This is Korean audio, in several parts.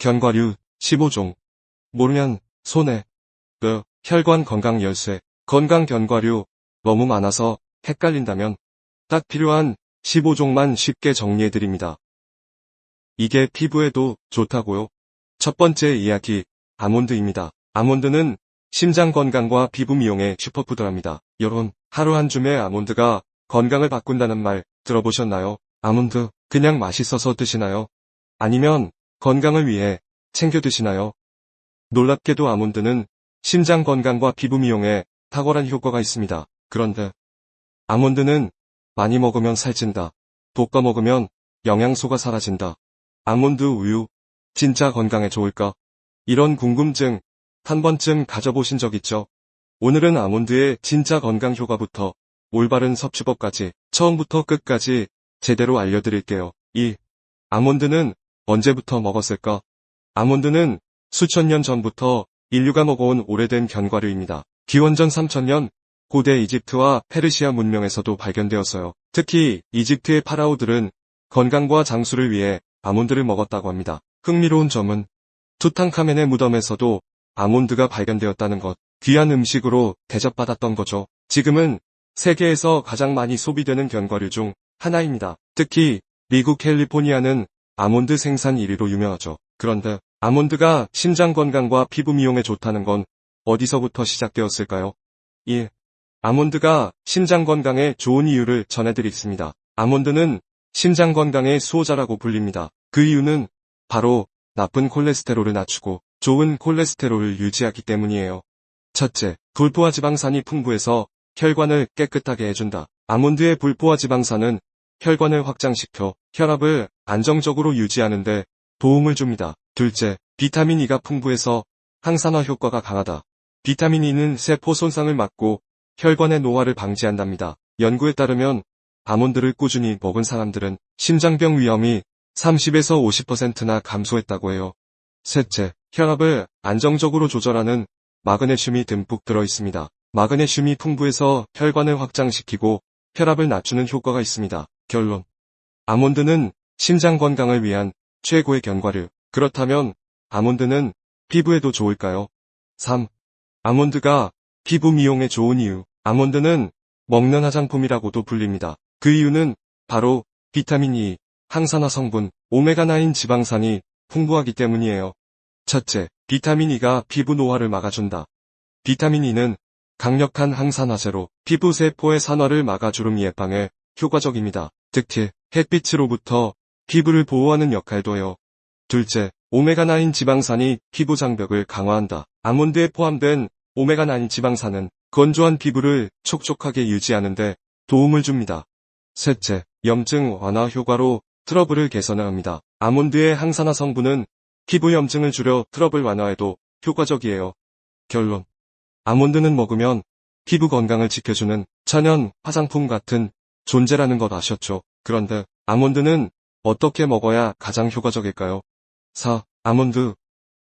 견과류 15종. 모르면 손해. 혈관 건강 열쇠. 건강 견과류 너무 많아서 헷갈린다면 딱 필요한 15종만 쉽게 정리해드립니다. 이게 피부에도 좋다고요? 첫 번째 이야기, 아몬드입니다. 아몬드는 심장 건강과 피부 미용에 슈퍼푸드랍니다. 여러분, 하루 한 줌의 아몬드가 건강을 바꾼다는 말 들어보셨나요? 아몬드 그냥 맛있어서 드시나요? 아니면 건강을 위해 챙겨 드시나요? 놀랍게도 아몬드는 심장 건강과 피부 미용에 탁월한 효과가 있습니다. 그런데 아몬드는 많이 먹으면 살찐다. 볶아 먹으면 영양소가 사라진다. 아몬드 우유 진짜 건강에 좋을까? 이런 궁금증 한 번쯤 가져보신 적 있죠? 오늘은 아몬드의 진짜 건강 효과부터 올바른 섭취법까지 처음부터 끝까지 제대로 알려드릴게요. 2. 아몬드는 언제부터 먹었을까? 아몬드는 수천 년 전부터 인류가 먹어온 오래된 견과류입니다. 기원전 3000년 고대 이집트와 페르시아 문명에서도 발견되었어요. 특히 이집트의 파라오들은 건강과 장수를 위해 아몬드를 먹었다고 합니다. 흥미로운 점은 투탕카멘의 무덤에서도 아몬드가 발견되었다는 것. 귀한 음식으로 대접받았던 거죠. 지금은 세계에서 가장 많이 소비되는 견과류 중 하나입니다. 특히 미국 캘리포니아는 아몬드 생산 1위로 유명하죠. 그런데 아몬드가 심장 건강과 피부 미용에 좋다는 건 어디서부터 시작되었을까요? 1. 아몬드가 심장 건강에 좋은 이유를 전해드리겠습니다. 아몬드는 심장 건강의 수호자라고 불립니다. 그 이유는 바로 나쁜 콜레스테롤을 낮추고 좋은 콜레스테롤을 유지하기 때문이에요. 첫째, 불포화 지방산이 풍부해서 혈관을 깨끗하게 해준다. 아몬드의 불포화 지방산은 혈관을 확장시켜 혈압을 안정적으로 유지하는데 도움을 줍니다. 둘째, 비타민 E가 풍부해서 항산화 효과가 강하다. 비타민 E는 세포 손상을 막고 혈관의 노화를 방지한답니다. 연구에 따르면 아몬드를 꾸준히 먹은 사람들은 심장병 위험이 30에서 50%나 감소했다고 해요. 셋째, 혈압을 안정적으로 조절하는 마그네슘이 듬뿍 들어있습니다. 마그네슘이 풍부해서 혈관을 확장시키고 혈압을 낮추는 효과가 있습니다. 결론. 아몬드는 심장 건강을 위한 최고의 견과류. 그렇다면 아몬드는 피부에도 좋을까요? 3. 아몬드가 피부 미용에 좋은 이유. 아몬드는 먹는 화장품이라고도 불립니다. 그 이유는 바로 비타민 E, 항산화 성분, 오메가9 지방산이 풍부하기 때문이에요. 첫째, 비타민 E가 피부 노화를 막아준다. 비타민 E는 강력한 항산화제로 피부 세포의 산화를 막아 주름 예방에 효과적입니다. 특히 햇빛으로부터 피부를 보호하는 역할도 해요. 둘째, 오메가9 지방산이 피부 장벽을 강화한다. 아몬드에 포함된 오메가9 지방산은 건조한 피부를 촉촉하게 유지하는데 도움을 줍니다. 셋째, 염증 완화 효과로 트러블을 개선합니다. 아몬드의 항산화 성분은 피부 염증을 줄여 트러블 완화에도 효과적이에요. 결론. 아몬드는 먹으면 피부 건강을 지켜주는 천연 화장품 같은 존재라는 것 아셨죠? 그런데 아몬드는 어떻게 먹어야 가장 효과적일까요? 4. 아몬드.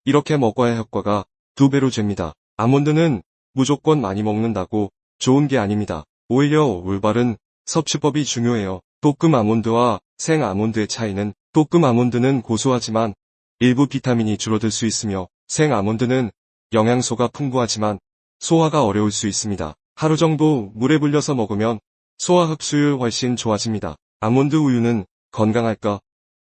이렇게 먹어야 효과가 2배로 됩니다. 아몬드는 무조건 많이 먹는다고 좋은 게 아닙니다. 오히려 올바른 섭취법이 중요해요. 볶음 아몬드와 생 아몬드의 차이는 볶음 아몬드는 고소하지만 일부 비타민이 줄어들 수 있으며 생 아몬드는 영양소가 풍부하지만 소화가 어려울 수 있습니다. 하루 정도 물에 불려서 먹으면 소화 흡수율 훨씬 좋아집니다. 아몬드 우유는 건강할까?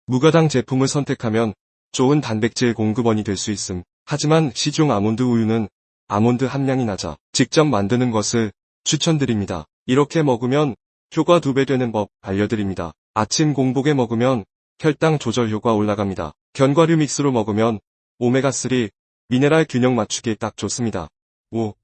무가당 제품을 선택하면 좋은 단백질 공급원이 될 수 있음. 하지만 시중 아몬드 우유는 아몬드 함량이 낮아 직접 만드는 것을 추천드립니다. 이렇게 먹으면 효과 2배 되는 법 알려드립니다. 아침 공복에 먹으면 혈당 조절 효과 올라갑니다. 견과류 믹스로 먹으면 오메가3, 미네랄 균형 맞추기에 딱 좋습니다. 5.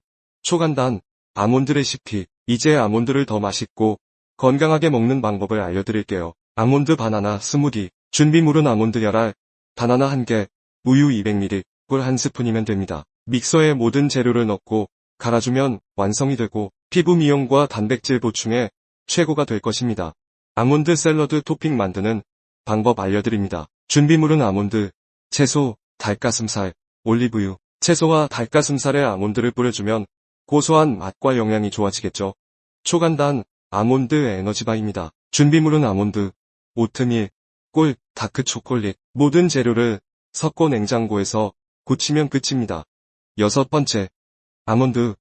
초간단 아몬드 레시피. 이제 아몬드를 더 맛있고 건강하게 먹는 방법을 알려드릴게요. 아몬드 바나나 스무디. 준비물은 아몬드 열알, 바나나 1개, 우유 200ml, 꿀 1스푼이면 됩니다. 믹서에 모든 재료를 넣고 갈아주면 완성이 되고 피부 미용과 단백질 보충에 최고가 될 것입니다. 아몬드 샐러드 토핑 만드는 방법 알려드립니다. 준비물은 아몬드, 채소, 닭가슴살, 올리브유. 채소와 닭가슴살에 아몬드를 뿌려주면 고소한 맛과 영양이 좋아지겠죠. 초간단 아몬드 에너지바입니다. 준비물은 아몬드, 오트밀, 꿀, 다크 초콜릿. 모든 재료를 섞고 냉장고에서 굳히면 끝입니다. 6번째, 아몬드.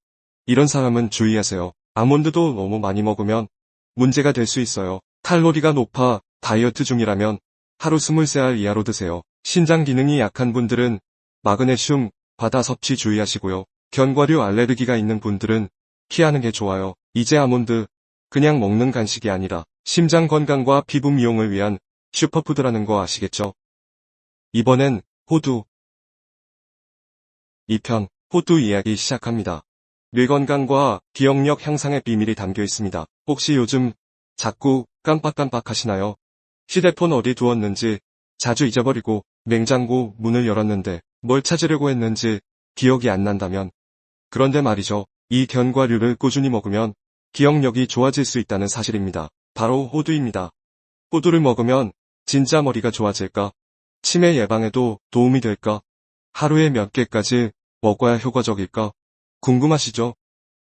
이런 사람은 주의하세요. 아몬드도 너무 많이 먹으면 문제가 될 수 있어요. 칼로리가 높아 다이어트 중이라면 하루 23알 이하로 드세요. 신장 기능이 약한 분들은 마그네슘, 바다 섭취 주의하시고요. 견과류 알레르기가 있는 분들은 피하는 게 좋아요. 이제 아몬드, 그냥 먹는 간식이 아니라 심장 건강과 피부 미용을 위한 슈퍼푸드라는 거 아시겠죠? 이번엔 호두. 2편, 호두 이야기 시작합니다. 뇌 건강과 기억력 향상의 비밀이 담겨 있습니다. 혹시 요즘 자꾸 깜빡깜빡 하시나요? 휴대폰 어디 두었는지 자주 잊어버리고 냉장고 문을 열었는데 뭘 찾으려고 했는지 기억이 안 난다면. 그런데 말이죠. 이 견과류를 꾸준히 먹으면 기억력이 좋아질 수 있다는 사실입니다. 바로 호두입니다. 호두를 먹으면 진짜 머리가 좋아질까? 치매 예방에도 도움이 될까? 하루에 몇 개까지 먹어야 효과적일까? 궁금하시죠?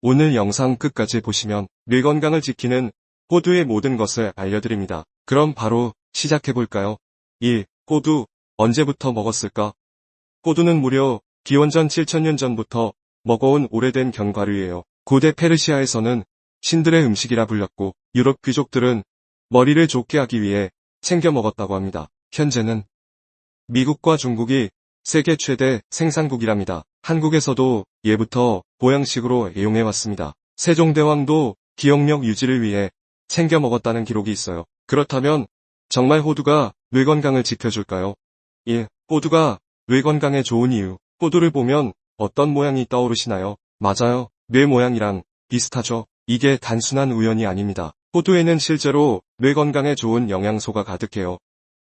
오늘 영상 끝까지 보시면 뇌 건강을 지키는 호두의 모든 것을 알려드립니다. 그럼 바로 시작해볼까요? 1. 호두, 언제부터 먹었을까? 호두는 무려 기원전 7000년 전부터 먹어온 오래된 견과류예요. 고대 페르시아에서는 신들의 음식이라 불렸고 유럽 귀족들은 머리를 좋게 하기 위해 챙겨 먹었다고 합니다. 현재는 미국과 중국이 세계 최대 생산국이랍니다. 한국에서도 예부터 보양식으로 애용해왔습니다. 세종대왕도 기억력 유지를 위해 챙겨 먹었다는 기록이 있어요. 그렇다면 정말 호두가 뇌 건강을 지켜줄까요? 1. 호두가 뇌 건강에 좋은 이유. 호두를 보면 어떤 모양이 떠오르시나요? 맞아요. 뇌 모양이랑 비슷하죠. 이게 단순한 우연이 아닙니다. 호두에는 실제로 뇌 건강에 좋은 영양소가 가득해요.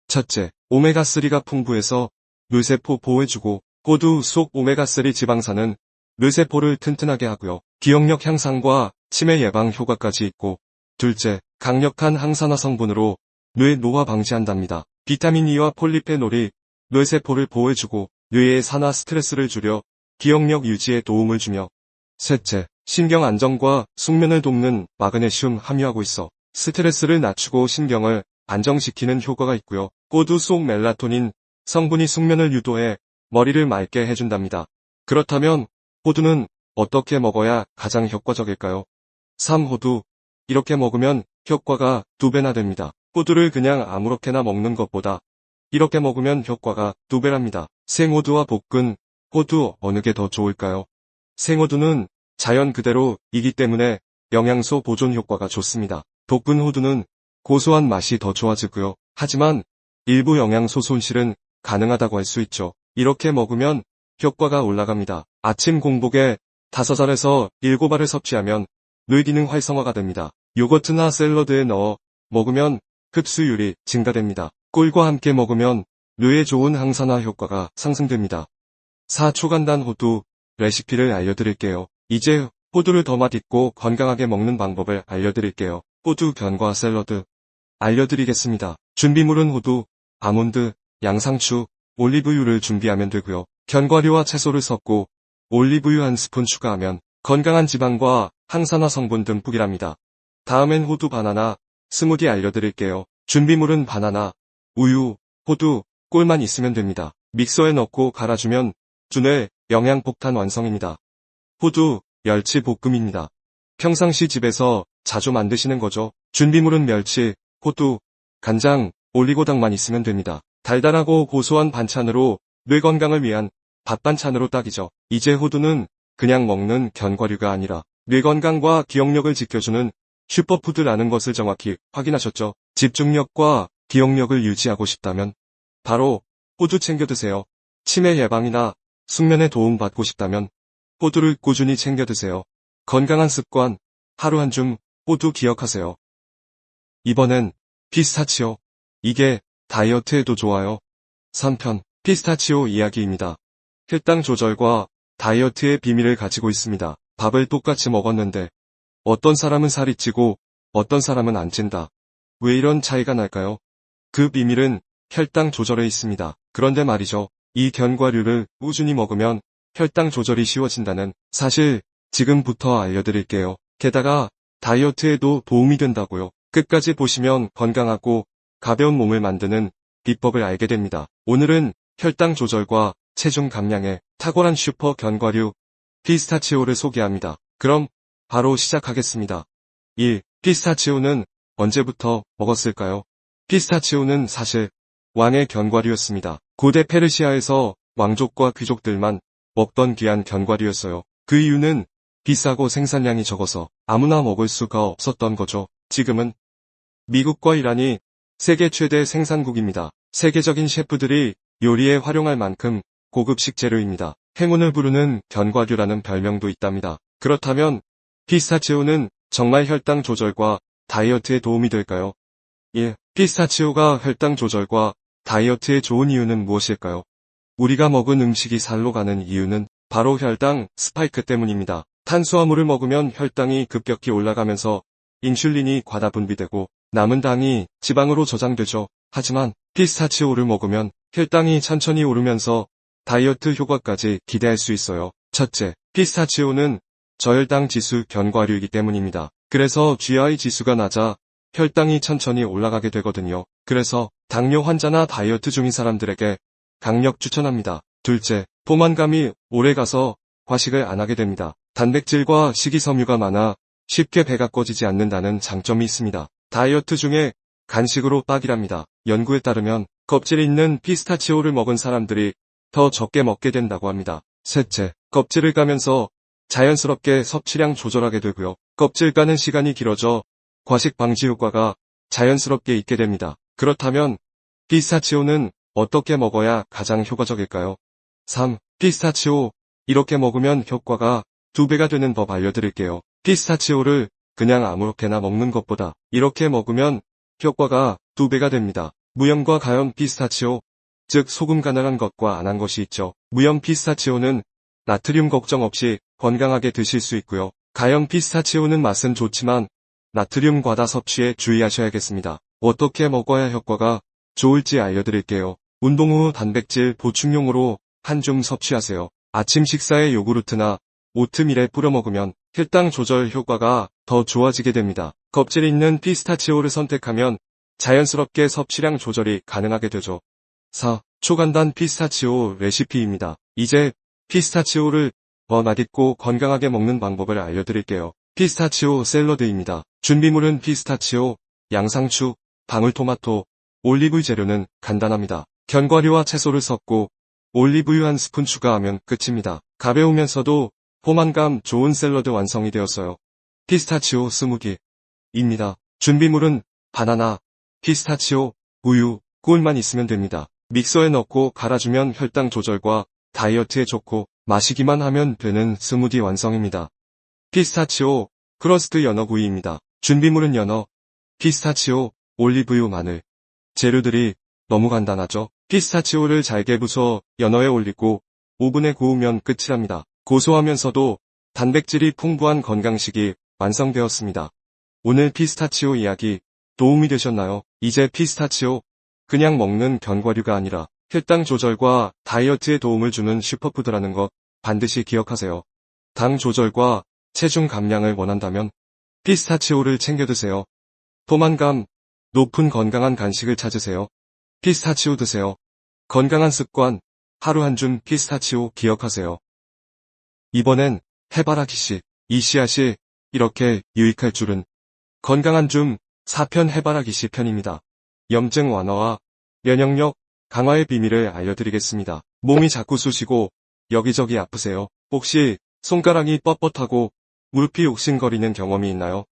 첫째, 오메가3가 풍부해서 뇌세포 보호해주고, 호두 속 오메가3 지방산은 뇌세포를 튼튼하게 하고요. 기억력 향상과 치매 예방 효과까지 있고, 둘째, 강력한 항산화 성분으로 뇌 노화 방지한답니다. 비타민 E와 폴리페놀이 뇌세포를 보호해주고 뇌의 산화 스트레스를 줄여 기억력 유지에 도움을 주며, 셋째, 신경 안정과 숙면을 돕는 마그네슘 함유하고 있어 스트레스를 낮추고 신경을 안정시키는 효과가 있고요. 호두 속 멜라토닌 성분이 숙면을 유도해 머리를 맑게 해준답니다. 그렇다면 호두는 어떻게 먹어야 가장 효과적일까요? 3. 호두. 이렇게 먹으면 효과가 2배나 됩니다. 호두를 그냥 아무렇게나 먹는 것보다 이렇게 먹으면 효과가 2배랍니다. 생호두와 볶은 호두 어느 게 더 좋을까요? 생호두는 자연 그대로이기 때문에 영양소 보존 효과가 좋습니다. 볶은 호두는 고소한 맛이 더 좋아지고요. 하지만 일부 영양소 손실은 가능하다고 할 수 있죠. 이렇게 먹으면 효과가 올라갑니다. 아침 공복에 5알에서 7알을 섭취하면 뇌기능 활성화가 됩니다. 요거트나 샐러드에 넣어 먹으면 흡수율이 증가됩니다. 꿀과 함께 먹으면 뇌에 좋은 항산화 효과가 상승됩니다. 4. 초간단 호두 레시피를 알려드릴게요. 이제 호두를 더 맛있고 건강하게 먹는 방법을 알려드릴게요. 호두 견과 샐러드 알려드리겠습니다. 준비물은 호두, 아몬드, 양상추, 올리브유를 준비하면 되고요. 견과류와 채소를 섞고 올리브유 1스푼 추가하면 건강한 지방과 항산화 성분 듬뿍이랍니다. 다음엔 호두 바나나 스무디 알려드릴게요. 준비물은 바나나, 우유, 호두, 꿀만 있으면 됩니다. 믹서에 넣고 갈아주면 두뇌 영양폭탄 완성입니다. 호두, 멸치 볶음입니다. 평상시 집에서 자주 만드시는 거죠. 준비물은 멸치, 호두, 간장, 올리고당만 있으면 됩니다. 달달하고 고소한 반찬으로 뇌 건강을 위한 밥 반찬으로 딱이죠. 이제 호두는 그냥 먹는 견과류가 아니라 뇌 건강과 기억력을 지켜주는 슈퍼푸드라는 것을 정확히 확인하셨죠? 집중력과 기억력을 유지하고 싶다면 바로 호두 챙겨 드세요. 치매 예방이나 숙면에 도움받고 싶다면 호두를 꾸준히 챙겨 드세요. 건강한 습관, 하루 한 줌 호두 기억하세요. 이번엔 피스타치오. 이게 다이어트에도 좋아요. 3편 피스타치오 이야기입니다. 혈당 조절과 다이어트의 비밀을 가지고 있습니다. 밥을 똑같이 먹었는데 어떤 사람은 살이 찌고 어떤 사람은 안 찐다. 왜 이런 차이가 날까요? 그 비밀은 혈당 조절에 있습니다. 그런데 말이죠. 이 견과류를 꾸준히 먹으면 혈당 조절이 쉬워진다는 사실 지금부터 알려드릴게요. 게다가 다이어트에도 도움이 된다고요. 끝까지 보시면 건강하고 가벼운 몸을 만드는 비법을 알게 됩니다. 오늘은 혈당 조절과 체중 감량에 탁월한 슈퍼 견과류 피스타치오를 소개합니다. 그럼 바로 시작하겠습니다. 1. 피스타치오는 언제부터 먹었을까요? 피스타치오는 사실 왕의 견과류였습니다. 고대 페르시아에서 왕족과 귀족들만 먹던 귀한 견과류였어요. 그 이유는 비싸고 생산량이 적어서 아무나 먹을 수가 없었던 거죠. 지금은 미국과 이란이 세계 최대 생산국입니다. 세계적인 셰프들이 요리에 활용할 만큼 고급 식재료입니다. 행운을 부르는 견과류라는 별명도 있답니다. 그렇다면 피스타치오는 정말 혈당 조절과 다이어트에 도움이 될까요? 1. 피스타치오가 혈당 조절과 다이어트에 좋은 이유는 무엇일까요? 우리가 먹은 음식이 살로 가는 이유는 바로 혈당 스파이크 때문입니다. 탄수화물을 먹으면 혈당이 급격히 올라가면서 인슐린이 과다 분비되고 남은 당이 지방으로 저장되죠. 하지만 피스타치오를 먹으면 혈당이 천천히 오르면서 다이어트 효과까지 기대할 수 있어요. 첫째, 피스타치오는 저혈당 지수 견과류이기 때문입니다. 그래서 GI 지수가 낮아 혈당이 천천히 올라가게 되거든요. 그래서 당뇨 환자나 다이어트 중인 사람들에게 강력 추천합니다. 둘째, 포만감이 오래가서 과식을 안 하게 됩니다. 단백질과 식이섬유가 많아 쉽게 배가 꺼지지 않는다는 장점이 있습니다. 다이어트 중에 간식으로 딱이랍니다. 연구에 따르면 껍질이 있는 피스타치오를 먹은 사람들이 더 적게 먹게 된다고 합니다. 셋째, 껍질을 까면서 자연스럽게 섭취량 조절하게 되고요. 껍질 까는 시간이 길어져 과식 방지 효과가 자연스럽게 있게 됩니다. 그렇다면 피스타치오는 어떻게 먹어야 가장 효과적일까요? 3. 피스타치오 이렇게 먹으면 효과가 2배가 되는 법 알려드릴게요. 피스타치오를 그냥 아무렇게나 먹는 것보다 이렇게 먹으면 효과가 2배가 됩니다. 무염과 가염 피스타치오, 즉 소금 가능한 것과 안 한 것이 있죠. 무염 피스타치오는 나트륨 걱정 없이 건강하게 드실 수 있고요. 가염 피스타치오는 맛은 좋지만 나트륨 과다 섭취에 주의하셔야겠습니다. 어떻게 먹어야 효과가 좋을지 알려드릴게요. 운동 후 단백질 보충용으로 한 줌 섭취하세요. 아침 식사에 요구르트나 오트밀에 뿌려 먹으면 혈당 조절 효과가 더 좋아지게 됩니다. 껍질 있는 피스타치오를 선택하면 자연스럽게 섭취량 조절이 가능하게 되죠. 4. 초간단 피스타치오 레시피입니다. 이제 피스타치오를 더 맛있고 건강하게 먹는 방법을 알려드릴게요. 피스타치오 샐러드입니다. 준비물은 피스타치오, 양상추, 방울토마토, 올리브 재료는 간단합니다. 견과류와 채소를 섞고 올리브유 한 스푼 추가하면 끝입니다. 가벼우면서도 포만감 좋은 샐러드 완성이 되었어요. 피스타치오 스무디입니다. 준비물은 바나나, 피스타치오, 우유, 꿀만 있으면 됩니다. 믹서에 넣고 갈아주면 혈당 조절과 다이어트에 좋고 마시기만 하면 되는 스무디 완성입니다. 피스타치오 크러스트 연어구이입니다. 준비물은 연어, 피스타치오, 올리브유, 마늘. 재료들이 너무 간단하죠? 피스타치오를 잘게 부숴 연어에 올리고 오븐에 구우면 끝이랍니다. 고소하면서도 단백질이 풍부한 건강식이 완성되었습니다. 오늘 피스타치오 이야기 도움이 되셨나요? 이제 피스타치오 그냥 먹는 견과류가 아니라 혈당 조절과 다이어트에 도움을 주는 슈퍼푸드라는 것 반드시 기억하세요. 당 조절과 체중 감량을 원한다면 피스타치오를 챙겨 드세요. 포만감 높은 건강한 간식을 찾으세요. 피스타치오 드세요. 건강한 습관 하루 한 줌 피스타치오 기억하세요. 이번엔 해바라기씨, 이 씨앗이 이렇게 유익할 줄은. 건강한 줌 4편 해바라기씨 편입니다. 염증 완화와 면역력 강화의 비밀을 알려드리겠습니다. 몸이 자꾸 쑤시고 여기저기 아프세요? 혹시 손가락이 뻣뻣하고 무릎이 옥신거리는 경험이 있나요?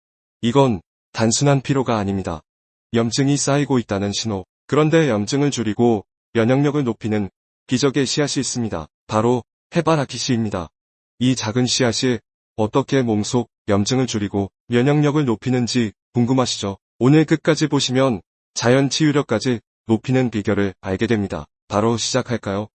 이건 단순한 피로가 아닙니다. 염증이 쌓이고 있다는 신호. 그런데 염증을 줄이고 면역력을 높이는 기적의 씨앗이 있습니다. 바로 해바라기씨입니다. 이 작은 씨앗이 어떻게 몸속 염증을 줄이고 면역력을 높이는지 궁금하시죠? 오늘 끝까지 보시면 자연 치유력까지 높이는 비결을 알게 됩니다. 바로 시작할까요?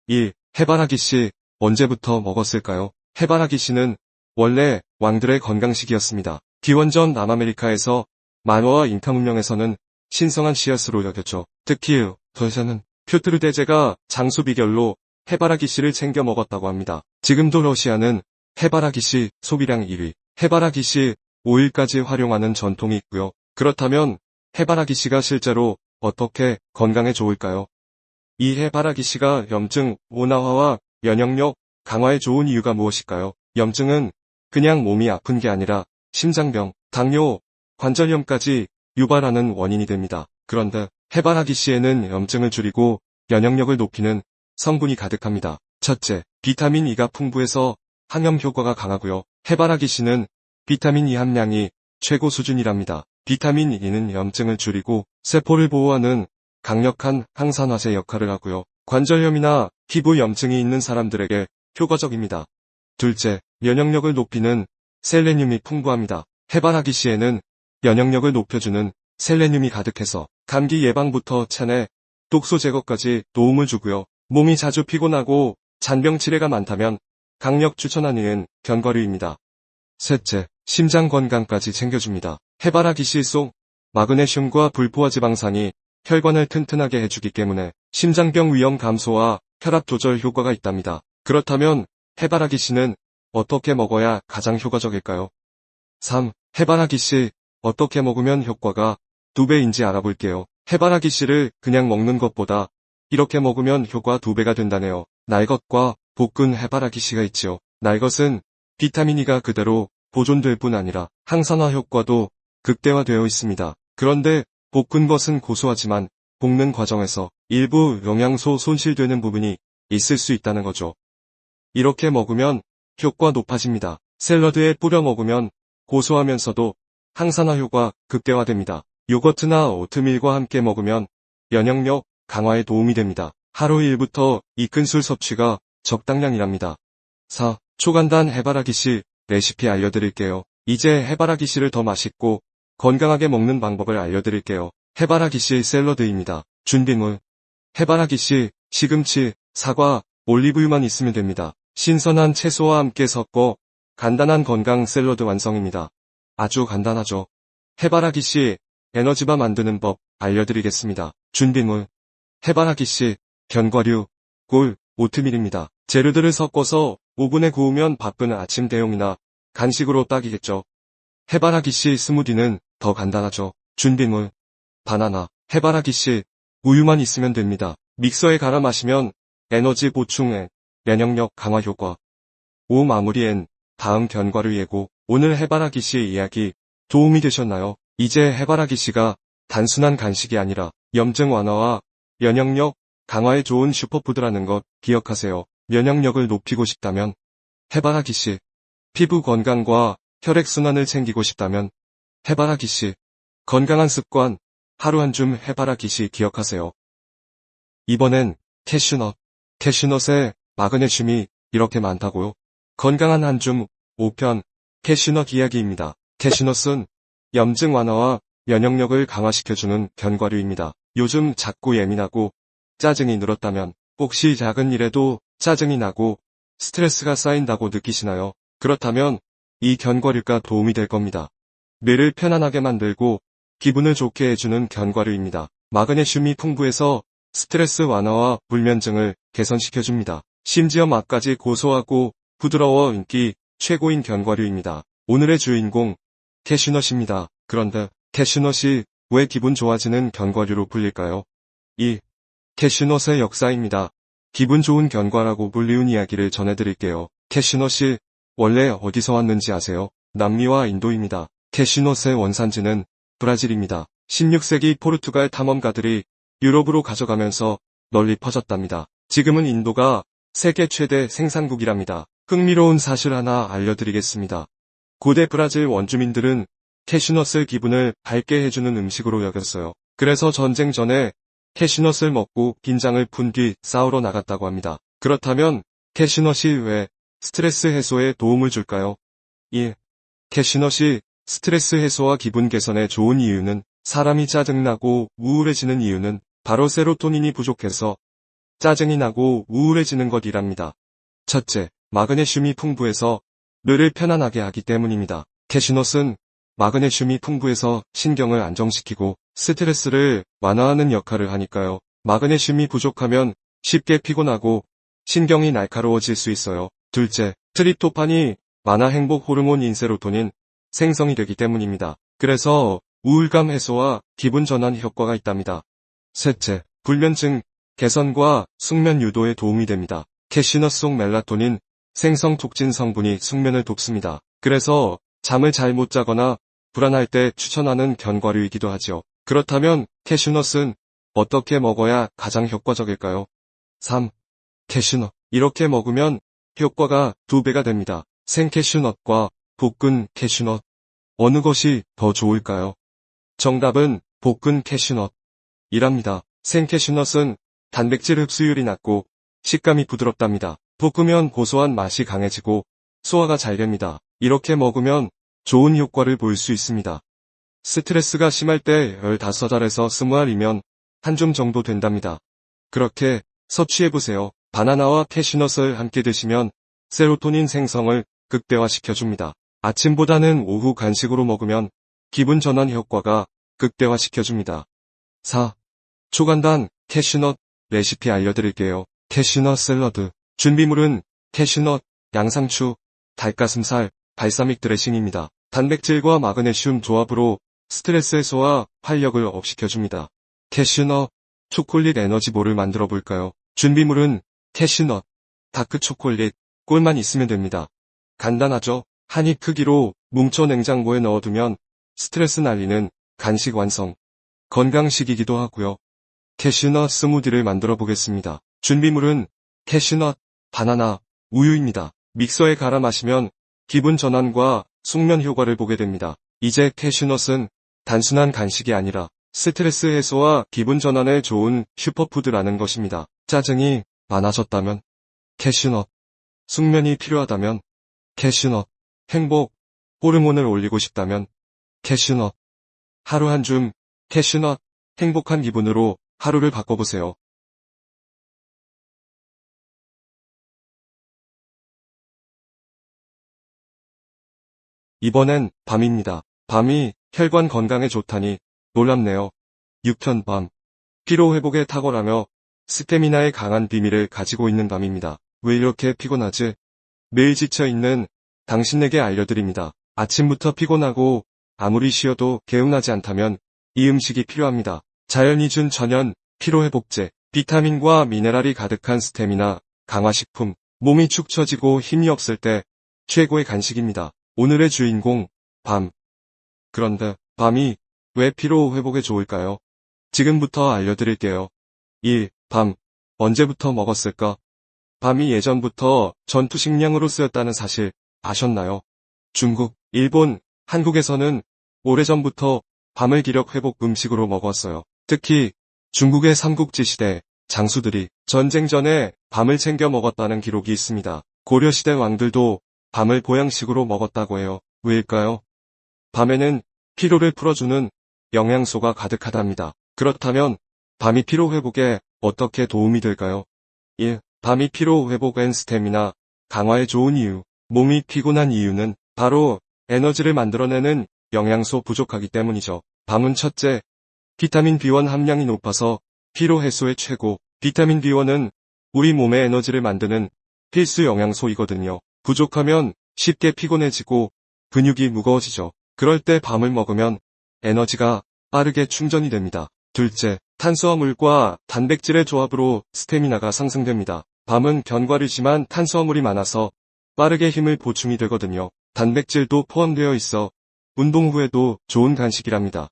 1. 해바라기씨 언제부터 먹었을까요? 해바라기씨는 원래 왕들의 건강식이었습니다. 기원전 남아메리카에서 만화와 잉카 문명에서는 신성한 씨앗으로 여겼죠. 특히 러시아는 퓨트르 대제가 장수 비결로 해바라기씨를 챙겨 먹었다고 합니다. 지금도 러시아는 해바라기씨 소비량 1위, 해바라기씨 오일까지 활용하는 전통이 있고요. 그렇다면 해바라기씨가 실제로 어떻게 건강에 좋을까요? 이 해바라기씨가 염증 온화화와 면역력 강화에 좋은 이유가 무엇일까요? 염증은 그냥 몸이 아픈 게 아니라 심장병, 당뇨, 관절염까지 유발하는 원인이 됩니다. 그런데 해바라기씨에는 염증을 줄이고 면역력을 높이는 성분이 가득합니다. 첫째, 비타민 E가 풍부해서 항염 효과가 강하고요. 해바라기씨는 비타민 E 함량이 최고 수준이랍니다. 비타민 E는 염증을 줄이고 세포를 보호하는 강력한 항산화제 역할을 하고요. 관절염이나 피부 염증이 있는 사람들에게 효과적입니다. 둘째, 면역력을 높이는 셀레늄이 풍부합니다. 해바라기씨에는 면역력을 높여주는 셀레늄이 가득해서 감기 예방부터 체내 독소 제거까지 도움을 주고요. 몸이 자주 피곤하고 잔병 치레가 많다면 강력 추천하는 견과류입니다. 셋째, 심장 건강까지 챙겨줍니다. 해바라기씨 속 마그네슘과 불포화 지방산이 혈관을 튼튼하게 해주기 때문에 심장병 위험 감소와 혈압 조절 효과가 있답니다. 그렇다면 해바라기씨는 어떻게 먹어야 가장 효과적일까요? 3. 해바라기씨 어떻게 먹으면 효과가 2배인지 알아볼게요. 해바라기씨를 그냥 먹는 것보다 이렇게 먹으면 효과 2배가 된다네요. 날것과 볶은 해바라기씨가 있지요. 날것은 비타민 E가 그대로 보존될 뿐 아니라 항산화 효과도 극대화되어 있습니다. 그런데 볶은 것은 고소하지만 볶는 과정에서 일부 영양소 손실되는 부분이 있을 수 있다는 거죠. 이렇게 먹으면 효과 높아집니다. 샐러드에 뿌려 먹으면 고소하면서도 항산화 효과 극대화됩니다. 요거트나 오트밀과 함께 먹으면 면역력 강화에 도움이 됩니다. 하루 1부터 2큰술 섭취가 적당량이랍니다. 4. 초간단 해바라기씨 레시피 알려드릴게요. 이제 해바라기씨를 더 맛있고 건강하게 먹는 방법을 알려드릴게요. 해바라기씨 샐러드입니다. 준비물 해바라기씨, 시금치, 사과, 올리브유만 있으면 됩니다. 신선한 채소와 함께 섞어 간단한 건강 샐러드 완성입니다. 아주 간단하죠. 해바라기씨 에너지바 만드는 법 알려드리겠습니다. 준비물 해바라기씨, 견과류, 꿀, 오트밀입니다. 재료들을 섞어서 오븐에 구우면 바쁜 아침 대용이나 간식으로 딱이겠죠. 해바라기씨 스무디는 더 간단하죠. 준비물 바나나, 해바라기씨, 우유만 있으면 됩니다. 믹서에 갈아 마시면 에너지 보충에 면역력 강화 효과. 5. 마무리엔 다음 견과류 예고. 오늘 해바라기씨 이야기 도움이 되셨나요? 이제 해바라기씨가 단순한 간식이 아니라 염증 완화와 면역력 강화에 좋은 슈퍼푸드라는 것 기억하세요. 면역력을 높이고 싶다면 해바라기씨, 피부 건강과 혈액순환을 챙기고 싶다면 해바라기씨, 건강한 습관 하루 한 줌 해바라기씨 기억하세요. 이번엔 캐슈넛. 캐슈넛에 마그네슘이 이렇게 많다고요? 건강한 한 줌 5편 캐슈넛 이야기입니다. 캐슈넛은 염증 완화와 면역력을 강화시켜주는 견과류입니다. 요즘 자꾸 예민하고 짜증이 늘었다면 혹시 작은 일에도 짜증이 나고 스트레스가 쌓인다고 느끼시나요? 그렇다면 이 견과류가 도움이 될 겁니다. 뇌를 편안하게 만들고 기분을 좋게 해주는 견과류입니다. 마그네슘이 풍부해서 스트레스 완화와 불면증을 개선시켜줍니다. 심지어 맛까지 고소하고 부드러워 인기 최고인 견과류입니다. 오늘의 주인공 캐슈넛입니다. 그런데 캐슈넛이 왜 기분 좋아지는 견과류로 불릴까요? 2. 캐슈넛의 역사입니다. 기분 좋은 견과라고 불리운 이야기를 전해드릴게요. 캐슈넛이 원래 어디서 왔는지 아세요? 남미와 인도입니다. 캐슈넛의 원산지는 브라질입니다. 16세기 포르투갈 탐험가들이 유럽으로 가져가면서 널리 퍼졌답니다. 지금은 인도가 세계 최대 생산국이랍니다. 흥미로운 사실 하나 알려드리겠습니다. 고대 브라질 원주민들은 캐슈넛을 기분을 밝게 해주는 음식으로 여겼어요. 그래서 전쟁 전에 캐슈넛을 먹고 긴장을 푼 뒤 싸우러 나갔다고 합니다. 그렇다면 캐슈넛이 왜 스트레스 해소에 도움을 줄까요? 1. 캐슈넛이 스트레스 해소와 기분 개선에 좋은 이유는 사람이 짜증나고 우울해지는 이유는 바로 세로토닌이 부족해서 짜증이 나고 우울해지는 것이랍니다. 첫째, 마그네슘이 풍부해서 뇌를 편안하게 하기 때문입니다. 캐슈넛은 마그네슘이 풍부해서 신경을 안정시키고 스트레스를 완화하는 역할을 하니까요. 마그네슘이 부족하면 쉽게 피곤하고 신경이 날카로워질 수 있어요. 둘째, 트립토판이 만화 행복 호르몬인 세로토닌 생성이 되기 때문입니다. 그래서 우울감 해소와 기분 전환 효과가 있답니다. 셋째, 불면증 개선과 숙면 유도에 도움이 됩니다. 캐슈넛 속 멜라토닌 생성 촉진 성분이 숙면을 돕습니다. 그래서 잠을 잘 못 자거나 불안할 때 추천하는 견과류이기도 하죠. 그렇다면 캐슈넛은 어떻게 먹어야 가장 효과적일까요? 3. 캐슈넛. 이렇게 먹으면 효과가 2배가 됩니다. 생캐슈넛과 볶은 캐슈넛. 어느 것이 더 좋을까요? 정답은 볶은 캐슈넛이랍니다. 생캐슈넛은 단백질 흡수율이 낮고 식감이 부드럽답니다. 볶으면 고소한 맛이 강해지고 소화가 잘 됩니다. 이렇게 먹으면 좋은 효과를 볼 수 있습니다. 스트레스가 심할 때 15알에서 20알이면 한 줌 정도 된답니다. 그렇게 섭취해보세요. 바나나와 캐슈넛을 함께 드시면 세로토닌 생성을 극대화시켜줍니다. 아침보다는 오후 간식으로 먹으면 기분 전환 효과가 극대화시켜줍니다. 4. 초간단 캐슈넛 레시피 알려드릴게요. 캐슈넛 샐러드. 준비물은 캐슈넛, 양상추, 닭가슴살, 발사믹 드레싱입니다. 단백질과 마그네슘 조합으로 스트레스 해소와 활력을 업시켜줍니다. 캐슈넛, 초콜릿 에너지볼을 만들어 볼까요? 준비물은 캐슈넛, 다크 초콜릿, 꿀만 있으면 됩니다. 간단하죠? 한 입 크기로 뭉쳐 냉장고에 넣어두면 스트레스 날리는 간식 완성. 건강식이기도 하고요. 캐슈넛 스무디를 만들어 보겠습니다. 준비물은 캐슈넛, 바나나, 우유입니다. 믹서에 갈아 마시면 기분 전환과 숙면 효과를 보게 됩니다. 이제 캐슈넛은 단순한 간식이 아니라 스트레스 해소와 기분 전환에 좋은 슈퍼푸드라는 것입니다. 짜증이 많아졌다면 캐슈넛, 숙면이 필요하다면 캐슈넛, 행복, 호르몬을 올리고 싶다면 캐슈넛, 하루 한 줌 캐슈넛, 행복한 기분으로 하루를 바꿔보세요. 이번엔 밤입니다. 밤이 혈관 건강에 좋다니 놀랍네요. 6편 밤. 피로 회복에 탁월하며 스태미나의 강한 비밀을 가지고 있는 밤입니다. 왜 이렇게 피곤하지? 매일 지쳐있는 당신에게 알려드립니다. 아침부터 피곤하고 아무리 쉬어도 개운하지 않다면 이 음식이 필요합니다. 자연이 준 천연 피로회복제, 비타민과 미네랄이 가득한 스태미나 강화식품, 몸이 축 처지고 힘이 없을 때 최고의 간식입니다. 오늘의 주인공, 밤. 그런데 밤이 왜 피로 회복에 좋을까요? 지금부터 알려드릴게요. 1. 밤. 언제부터 먹었을까? 밤이 예전부터 전투 식량으로 쓰였다는 사실 아셨나요? 중국, 일본, 한국에서는 오래전부터 밤을 기력 회복 음식으로 먹었어요. 특히 중국의 삼국지 시대 장수들이 전쟁 전에 밤을 챙겨 먹었다는 기록이 있습니다. 고려시대 왕들도 밤을 보양식으로 먹었다고 해요. 왜일까요? 밤에는 피로를 풀어주는 영양소가 가득하답니다. 그렇다면 밤이 피로 회복에 어떻게 도움이 될까요? 1. 밤이 피로 회복 앤 스태미나 강화에 좋은 이유. 몸이 피곤한 이유는 바로 에너지를 만들어내는 영양소 부족하기 때문이죠. 밤은 첫째, 비타민 B1 함량이 높아서 피로 해소에 최고. 비타민 B1은 우리 몸의 에너지를 만드는 필수 영양소이거든요. 부족하면 쉽게 피곤해지고 근육이 무거워지죠. 그럴 때 밤을 먹으면 에너지가 빠르게 충전이 됩니다. 둘째, 탄수화물과 단백질의 조합으로 스태미나가 상승됩니다. 밤은 견과류지만 탄수화물이 많아서 빠르게 힘을 보충이 되거든요. 단백질도 포함되어 있어 운동 후에도 좋은 간식이랍니다.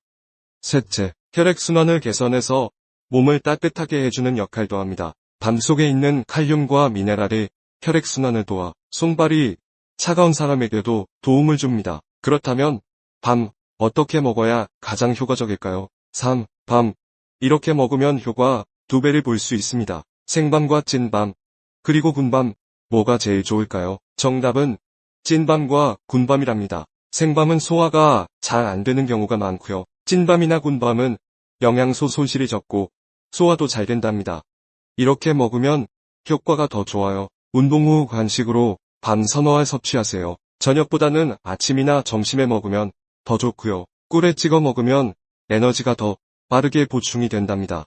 셋째, 혈액순환을 개선해서 몸을 따뜻하게 해주는 역할도 합니다. 밤 속에 있는 칼륨과 미네랄이 혈액순환을 도와 손발이 차가운 사람에게도 도움을 줍니다. 그렇다면 밤 어떻게 먹어야 가장 효과적일까요? 3. 밤. 이렇게 먹으면 효과 2배를 볼 수 있습니다. 생밤과 찐밤, 그리고 군밤, 뭐가 제일 좋을까요? 정답은 찐밤과 군밤이랍니다. 생밤은 소화가 잘 안 되는 경우가 많고요. 찐밤이나 군밤은 영양소 손실이 적고 소화도 잘 된답니다. 이렇게 먹으면 효과가 더 좋아요. 운동 후 간식으로 밤 서너 알 섭취하세요. 저녁보다는 아침이나 점심에 먹으면 더 좋고요. 꿀에 찍어 먹으면 에너지가 더 빠르게 보충이 된답니다.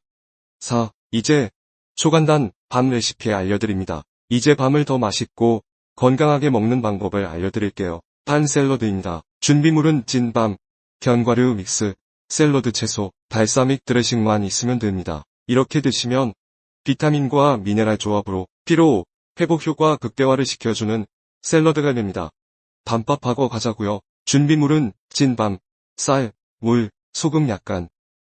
4. 이제 초간단 밤 레시피 알려드립니다. 이제 밤을 더 맛있고 건강하게 먹는 방법을 알려드릴게요. 반 샐러드입니다. 준비물은 찐밤, 견과류 믹스, 샐러드 채소, 발사믹 드레싱만 있으면 됩니다. 이렇게 드시면 비타민과 미네랄 조합으로 피로 회복 효과 극대화를 시켜주는 샐러드가 됩니다. 밤밥하고 가자고요. 준비물은 찐밤, 쌀, 물, 소금 약간.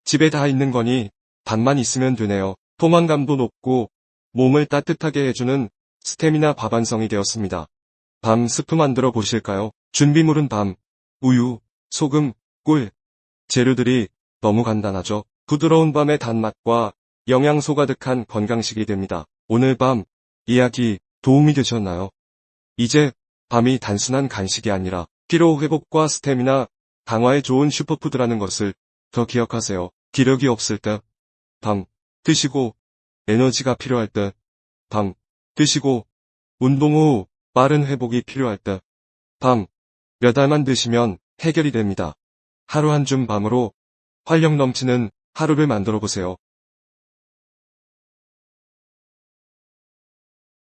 집에 다 있는 거니 밥만 있으면 되네요. 포만감도 높고 몸을 따뜻하게 해주는 스테미나 밥 완성이 되었습니다. 밤 스프 만들어 보실까요? 준비물은 밤, 우유, 소금, 꿀. 재료들이 너무 간단하죠. 부드러운 밤의 단맛과 영양소 가득한 건강식이 됩니다. 오늘 밤 이야기 도움이 되셨나요? 이제 밤이 단순한 간식이 아니라 피로 회복과 스태미나 강화에 좋은 슈퍼푸드라는 것을 더 기억하세요. 기력이 없을 때 밤 드시고, 에너지가 필요할 때 밤 드시고, 운동 후 빠른 회복이 필요할 때 밤 몇 알만 드시면 해결이 됩니다. 하루 한 줌 밤으로 활력 넘치는 하루를 만들어 보세요.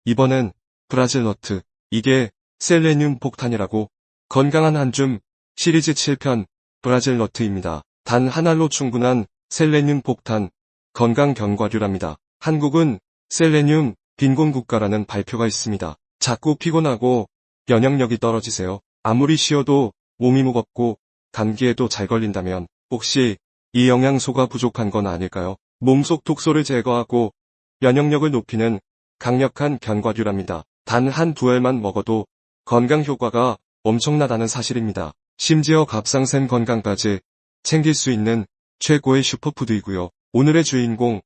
이번엔 브라질 너트, 이게 셀레늄 폭탄이라고. 건강한 한 줌 시리즈 7편 브라질 너트입니다. 단 한 알로 충분한 셀레늄 폭탄 건강 견과류랍니다. 한국은 셀레늄 빈곤 국가라는 발표가 있습니다. 자꾸 피곤하고 면역력이 떨어지세요. 아무리 쉬어도 몸이 무겁고 감기에도 잘 걸린다면 혹시 이 영양소가 부족한 건 아닐까요? 몸속 독소를 제거하고 면역력을 높이는 강력한 견과류랍니다. 단 한 두 알만 먹어도 건강 효과가 엄청나다는 사실입니다. 심지어 갑상샘 건강까지 챙길 수 있는 최고의 슈퍼푸드이고요. 오늘의 주인공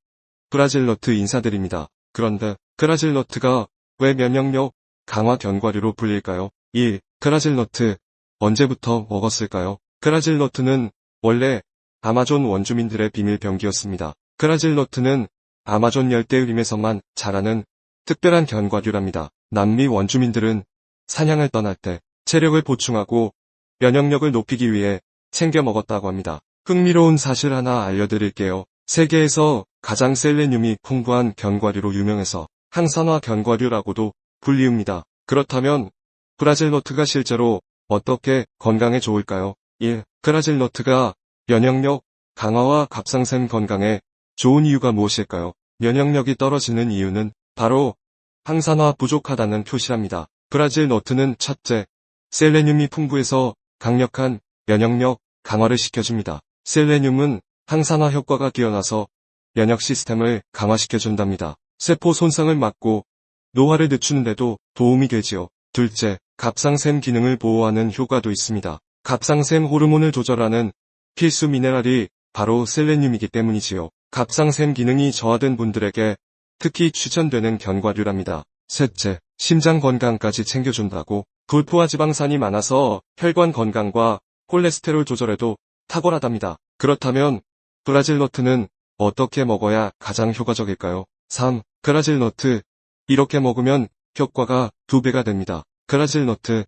브라질 너트 인사드립니다. 그런데 브라질 너트가 왜 면역력 강화 견과류로 불릴까요? 1. 브라질 너트 언제부터 먹었을까요? 브라질 너트는 원래 아마존 원주민들의 비밀 병기였습니다. 브라질 너트는 아마존 열대우림에서만 자라는 특별한 견과류랍니다. 남미 원주민들은 사냥을 떠날 때 체력을 보충하고 면역력을 높이기 위해 챙겨 먹었다고 합니다. 흥미로운 사실 하나 알려드릴게요. 세계에서 가장 셀레늄이 풍부한 견과류로 유명해서 항산화 견과류라고도 불리웁니다. 그렇다면 브라질 너트가 실제로 어떻게 건강에 좋을까요? 1. 브라질 너트가 면역력 강화와 갑상샘 건강에 좋은 이유가 무엇일까요? 면역력이 떨어지는 이유는 바로 항산화 부족하다는 표시랍니다. 브라질 너트는 첫째, 셀레늄이 풍부해서 강력한 면역력 강화를 시켜줍니다. 셀레늄은 항산화 효과가 뛰어나서 면역 시스템을 강화시켜준답니다. 세포 손상을 막고 노화를 늦추는 데도 도움이 되지요. 둘째, 갑상샘 기능을 보호하는 효과도 있습니다. 갑상샘 호르몬을 조절하는 필수 미네랄이 바로 셀레늄이기 때문이지요. 갑상샘 기능이 저하된 분들에게 특히 추천되는 견과류랍니다. 셋째, 심장 건강까지 챙겨준다고. 불포화 지방산이 많아서 혈관 건강과 콜레스테롤 조절에도 탁월하답니다. 그렇다면 브라질 너트는 어떻게 먹어야 가장 효과적일까요? 3. 브라질 너트 이렇게 먹으면 효과가 2배가 됩니다. 브라질 너트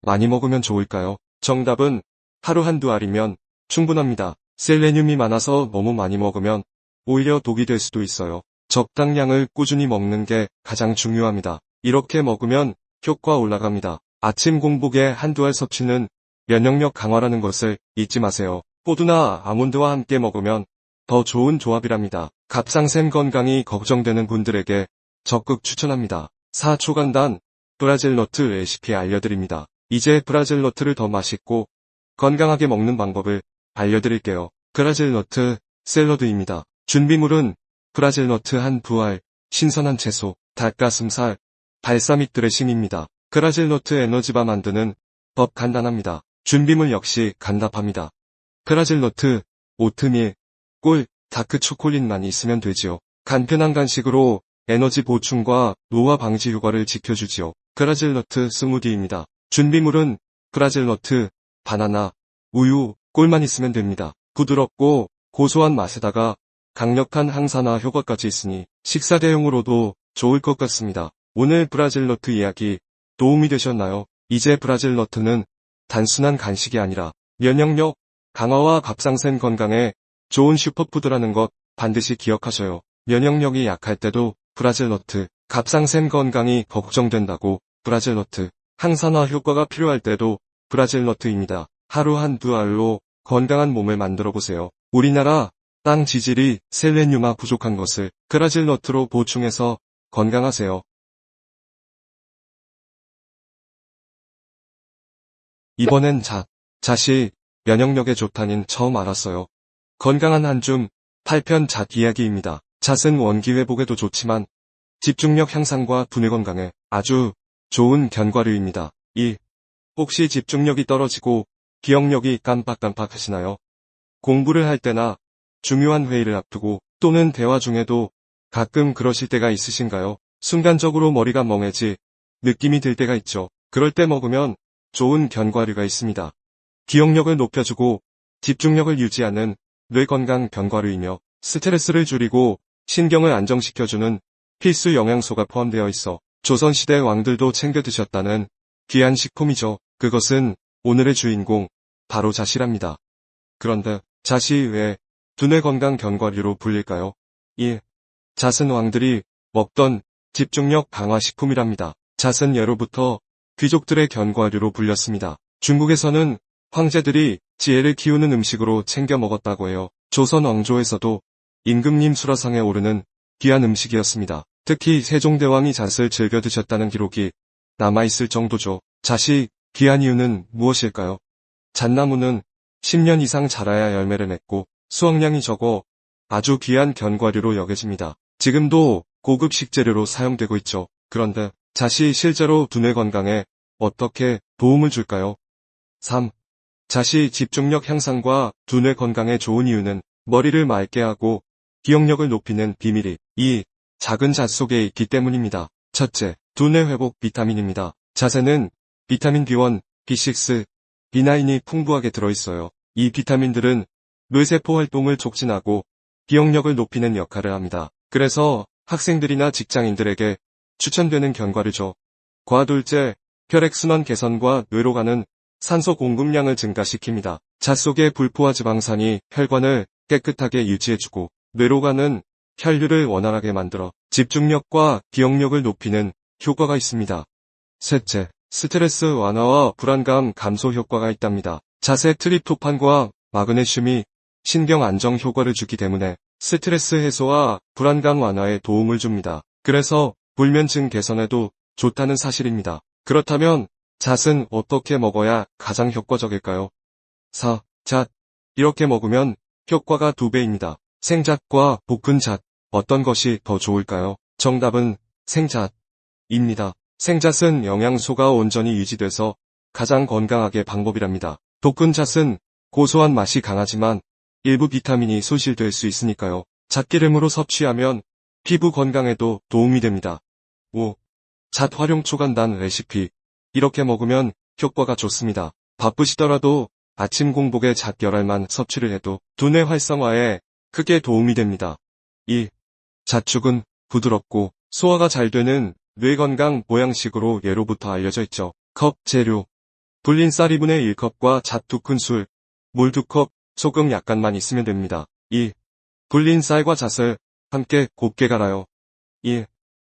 많이 먹으면 좋을까요? 정답은 하루 한두 알이면 충분합니다. 셀레늄이 많아서 너무 많이 먹으면 오히려 독이 될 수도 있어요. 적당량을 꾸준히 먹는 게 가장 중요합니다. 이렇게 먹으면 효과 올라갑니다. 아침 공복에 한두 알 섭취는 면역력 강화라는 것을 잊지 마세요. 호두나 아몬드와 함께 먹으면 더 좋은 조합이랍니다. 갑상샘 건강이 걱정되는 분들에게 적극 추천합니다. 4. 초간단 브라질 너트 레시피 알려드립니다. 이제 브라질 너트를 더 맛있고 건강하게 먹는 방법을 알려드릴게요. 브라질 너트 샐러드입니다. 준비물은 브라질 너트 한 두 알, 신선한 채소, 닭가슴살, 발사믹 드레싱입니다. 브라질 너트 에너지바 만드는 법 간단합니다. 준비물 역시 간답합니다. 브라질 너트, 오트밀, 꿀, 다크 초콜릿만 있으면 되지요. 간편한 간식으로 에너지 보충과 노화 방지 효과를 지켜주지요. 브라질 너트 스무디입니다. 준비물은 브라질 너트, 바나나, 우유, 꿀만 있으면 됩니다. 부드럽고 고소한 맛에다가 강력한 항산화 효과까지 있으니 식사 대용으로도 좋을 것 같습니다. 오늘 브라질 너트 이야기 도움이 되셨나요? 이제 브라질 너트는 단순한 간식이 아니라 면역력 강화와 갑상샘 건강에 좋은 슈퍼푸드라는 것 반드시 기억하셔요. 면역력이 약할 때도 브라질 너트, 갑상샘 건강이 걱정된다고 브라질 너트, 항산화 효과가 필요할 때도 브라질 너트입니다. 하루 한두 알로 건강한 몸을 만들어 보세요. 우리나라 땅 지질이 셀레늄화 부족한 것을 그라질너트로 보충해서 건강하세요. 이번엔 잣이 면역력에 좋다닌 처음 알았어요. 건강한 한줌 8편 잣 이야기입니다. 잣은 원기 회복에도 좋지만 집중력 향상과 두뇌 건강에 아주 좋은 견과류입니다. 2. 혹시 집중력이 떨어지고 기억력이 깜빡깜빡하시나요? 공부를 할 때나 중요한 회의를 앞두고 또는 대화 중에도 가끔 그러실 때가 있으신가요? 순간적으로 머리가 멍해지 느낌이 들 때가 있죠. 그럴 때 먹으면 좋은 견과류가 있습니다. 기억력을 높여주고 집중력을 유지하는 뇌 건강 견과류이며 스트레스를 줄이고 신경을 안정시켜주는 필수 영양소가 포함되어 있어 조선시대 왕들도 챙겨 드셨다는 귀한 식품이죠. 그것은 오늘의 주인공 바로 잣이랍니다. 그런데 잣이 왜 두뇌 건강 견과류로 불릴까요? 1. 잣은 왕들이 먹던 집중력 강화 식품이랍니다. 잣은 예로부터 귀족들의 견과류로 불렸습니다. 중국에서는 황제들이 지혜를 키우는 음식으로 챙겨 먹었다고 해요. 조선 왕조에서도 임금님 수라상에 오르는 귀한 음식이었습니다. 특히 세종대왕이 잣을 즐겨 드셨다는 기록이 남아있을 정도죠. 잣이 귀한 이유는 무엇일까요? 잣나무는 10년 이상 자라야 열매를 맺고 수확량이 적어 아주 귀한 견과류로 여겨집니다. 지금도 고급 식재료로 사용되고 있죠. 그런데 잣이 실제로 두뇌 건강에 어떻게 도움을 줄까요? 3. 잣이 집중력 향상과 두뇌 건강에 좋은 이유는 머리를 맑게 하고 기억력을 높이는 비밀이 이 작은 잣 속에 있기 때문입니다. 첫째, 두뇌 회복 비타민입니다. 잣에는 비타민 B1, B6, B9이 풍부하게 들어있어요. 이 비타민들은 뇌세포 활동을 촉진하고 기억력을 높이는 역할을 합니다. 그래서 학생들이나 직장인들에게 추천되는 견과류죠. 과둘째, 혈액순환 개선과 뇌로 가는 산소 공급량을 증가시킵니다. 잣 속의 불포화 지방산이 혈관을 깨끗하게 유지해주고 뇌로 가는 혈류를 원활하게 만들어 집중력과 기억력을 높이는 효과가 있습니다. 셋째, 스트레스 완화와 불안감 감소 효과가 있답니다. 잣의 트립토판과 마그네슘이 신경 안정 효과를 주기 때문에 스트레스 해소와 불안감 완화에 도움을 줍니다. 그래서 불면증 개선에도 좋다는 사실입니다. 그렇다면 잣은 어떻게 먹어야 가장 효과적일까요? 4. 잣. 이렇게 먹으면 효과가 2배입니다. 생잣과 볶은 잣. 어떤 것이 더 좋을까요? 정답은 생잣입니다. 생잣은 영양소가 온전히 유지돼서 가장 건강하게 방법이랍니다. 볶은 잣은 고소한 맛이 강하지만 일부 비타민이 손실될 수 있으니까요. 잣기름으로 섭취하면 피부 건강에도 도움이 됩니다. 5. 잣 활용 초간단 레시피. 이렇게 먹으면 효과가 좋습니다. 바쁘시더라도 아침 공복에 잣 열알만 섭취를 해도 두뇌 활성화에 크게 도움이 됩니다. 2. 잣죽은 부드럽고 소화가 잘 되는 뇌 건강 보양식으로 예로부터 알려져 있죠. 컵 재료. 불린 쌀 2분의 1컵과 잣 2큰술, 물 2컵, 소금 약간만 있으면 됩니다. 2. 불린 쌀과 잣을 함께 곱게 갈아요. 1.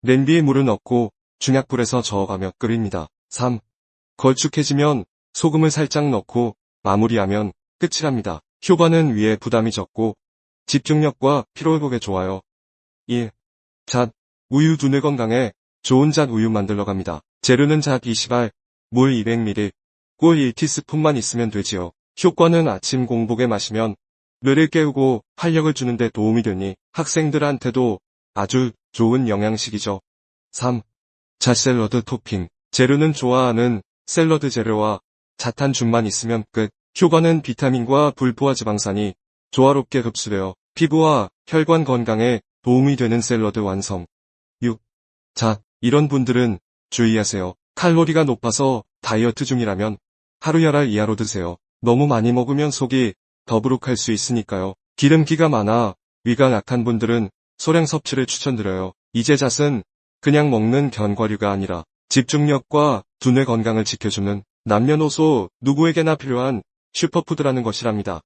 냄비에 물을 넣고 중약불에서 저어가며 끓입니다. 3. 걸쭉해지면 소금을 살짝 넣고 마무리하면 끝이랍니다. 효과는 위에 부담이 적고 집중력과 피로회복에 좋아요. 1. 잣, 우유 두뇌 건강에 좋은 잣 우유 만들러 갑니다. 재료는 잣 20알, 물 200ml, 꿀 1티스푼만 있으면 되지요. 효과는 아침 공복에 마시면 뇌를 깨우고 활력을 주는데 도움이 되니 학생들한테도 아주 좋은 영양식이죠. 3. 잣 샐러드 토핑. 재료는 좋아하는 샐러드 재료와 잣 한 줌만 있으면 끝. 효과는 비타민과 불포화 지방산이 조화롭게 흡수되어 피부와 혈관 건강에 도움이 되는 샐러드 완성. 6. 잣. 이런 분들은 주의하세요. 칼로리가 높아서 다이어트 중이라면 하루 10알 이하로 드세요. 너무 많이 먹으면 속이 더부룩할 수 있으니까요. 기름기가 많아 위가 약한 분들은 소량 섭취를 추천드려요. 이제 잣은 그냥 먹는 견과류가 아니라 집중력과 두뇌 건강을 지켜주는 남녀노소 누구에게나 필요한 슈퍼푸드라는 것이랍니다.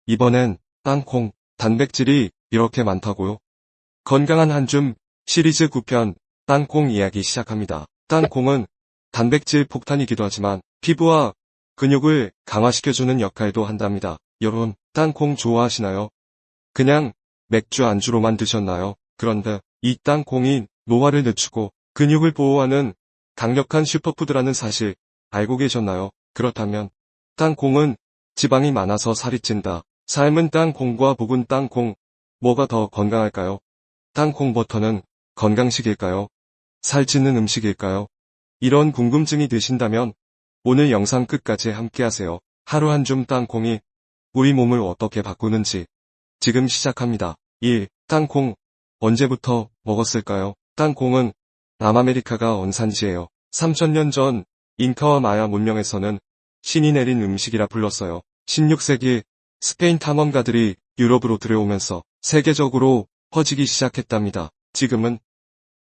이번엔 땅콩, 단백질이 이렇게 많다고요? 건강한 한줌 시리즈 9편 땅콩 이야기 시작합니다. 땅콩은 단백질 폭탄이기도 하지만 피부와 근육을 강화시켜주는 역할도 한답니다. 여러분, 땅콩 좋아하시나요? 그냥 맥주 안주로만 드셨나요? 그런데 이 땅콩이 노화를 늦추고 근육을 보호하는 강력한 슈퍼푸드라는 사실 알고 계셨나요? 그렇다면 땅콩은 지방이 많아서 살이 찐다. 삶은 땅콩과 볶은 땅콩, 뭐가 더 건강할까요? 땅콩 버터는 건강식일까요? 살찌는 음식일까요? 이런 궁금증이 드신다면 오늘 영상 끝까지 함께하세요. 하루 한 줌 땅콩이 우리 몸을 어떻게 바꾸는지 지금 시작합니다. 1. 땅콩 언제부터 먹었을까요? 땅콩은 남아메리카가 원산지예요. 3000년 전 잉카와 마야 문명에서는 신이 내린 음식이라 불렀어요. 16세기 스페인 탐험가들이 유럽으로 들여오면서 세계적으로 퍼지기 시작했답니다. 지금은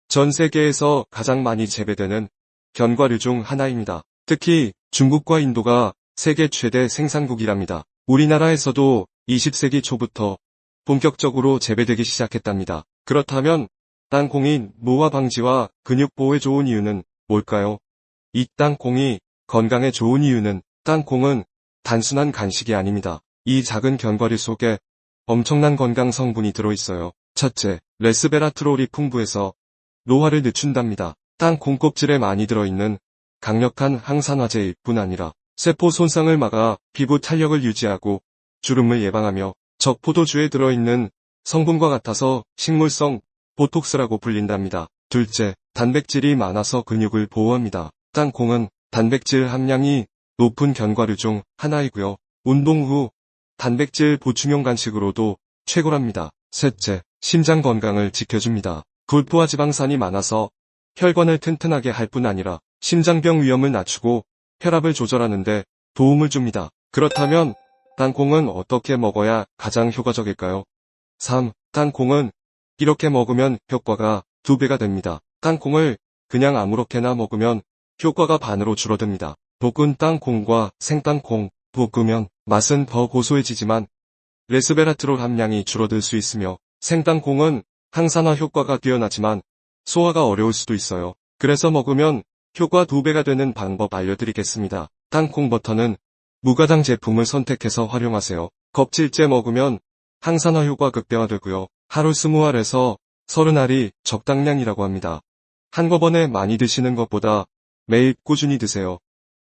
전 세계에서 가장 많이 재배되는 견과류 중 하나입니다. 특히 중국과 인도가 세계 최대 생산국이랍니다. 우리나라에서도 20세기 초부터 본격적으로 재배되기 시작했답니다. 그렇다면 땅콩이 노화 방지와 근육 보호에 좋은 이유는 뭘까요? 이 땅콩이 건강에 좋은 이유는 땅콩은 단순한 간식이 아닙니다. 이 작은 견과류 속에 엄청난 건강 성분이 들어있어요. 첫째, 레스베라트롤이 풍부해서 노화를 늦춘답니다. 땅콩 껍질에 많이 들어있는 강력한 항산화제일 뿐 아니라 세포 손상을 막아 피부 탄력을 유지하고 주름을 예방하며 적포도주에 들어있는 성분과 같아서 식물성 보톡스라고 불린답니다. 둘째, 단백질이 많아서 근육을 보호합니다. 땅콩은 단백질 함량이 높은 견과류 중 하나이고요. 운동 후 단백질 보충용 간식으로도 최고랍니다. 셋째, 심장 건강을 지켜줍니다. 불포화 지방산이 많아서 혈관을 튼튼하게 할 뿐 아니라 심장병 위험을 낮추고 혈압을 조절하는 데 도움을 줍니다. 그렇다면 땅콩은 어떻게 먹어야 가장 효과적일까요? 3. 땅콩은 이렇게 먹으면 효과가 2배가 됩니다. 땅콩을 그냥 아무렇게나 먹으면 효과가 반으로 줄어듭니다. 볶은 땅콩과 생땅콩 볶으면 맛은 더 고소해지지만 레스베라트롤 함량이 줄어들 수 있으며 생땅콩은 항산화 효과가 뛰어나지만 소화가 어려울 수도 있어요. 그래서 먹으면 효과 2배가 되는 방법 알려드리겠습니다. 땅콩 버터는 무가당 제품을 선택해서 활용하세요. 껍질째 먹으면 항산화 효과 극대화되고요. 하루 20알에서 30알이 적당량이라고 합니다. 한꺼번에 많이 드시는 것보다 매일 꾸준히 드세요.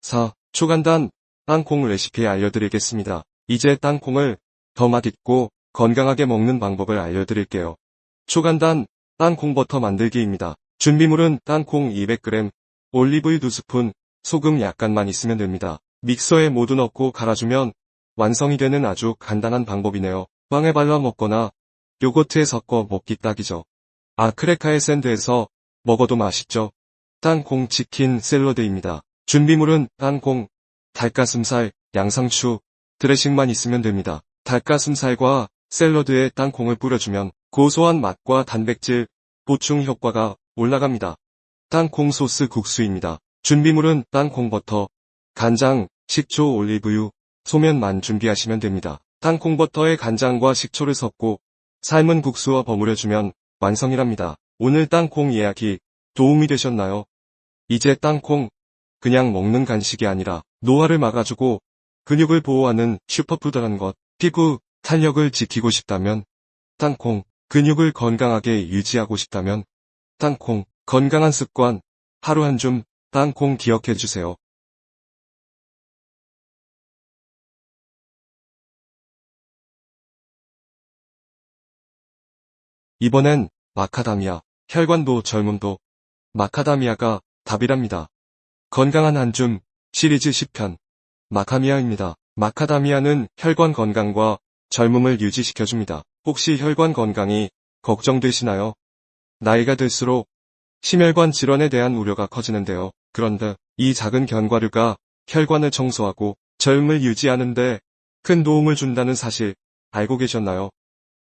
4. 초간단 땅콩 레시피 알려드리겠습니다. 이제 땅콩을 더 맛있고 건강하게 먹는 방법을 알려드릴게요. 초간단 땅콩 버터 만들기입니다. 준비물은 땅콩 200g, 올리브유 2스푼, 소금 약간만 있으면 됩니다. 믹서에 모두 넣고 갈아주면 완성이 되는 아주 간단한 방법이네요. 빵에 발라 먹거나 요거트에 섞어 먹기 딱이죠. 크레카의 샌드에서 먹어도 맛있죠. 땅콩 치킨 샐러드입니다. 준비물은 땅콩, 닭가슴살, 양상추, 드레싱만 있으면 됩니다. 닭가슴살과 샐러드에 땅콩을 뿌려주면 고소한 맛과 단백질 보충 효과가 올라갑니다. 땅콩 소스 국수입니다. 준비물은 땅콩 버터, 간장, 식초, 올리브유, 소면만 준비하시면 됩니다. 땅콩 버터에 간장과 식초를 섞고 삶은 국수와 버무려주면 완성이랍니다. 오늘 땅콩 이야기 도움이 되셨나요? 이제 땅콩 그냥 먹는 간식이 아니라 노화를 막아주고 근육을 보호하는 슈퍼푸드라는 것, 피부 탄력을 지키고 싶다면 땅콩, 근육을 건강하게 유지하고 싶다면 땅콩, 건강한 습관 하루 한 줌 땅콩 기억해주세요. 이번엔 마카다미아, 혈관도 젊음도 마카다미아가 답이랍니다. 건강한 한 줌 시리즈 10편 마카미아입니다. 마카다미아는 혈관 건강과 젊음을 유지시켜줍니다. 혹시 혈관 건강이 걱정되시나요? 나이가 들수록 심혈관 질환에 대한 우려가 커지는데요. 그런데 이 작은 견과류가 혈관을 청소하고 젊음을 유지하는데 큰 도움을 준다는 사실 알고 계셨나요?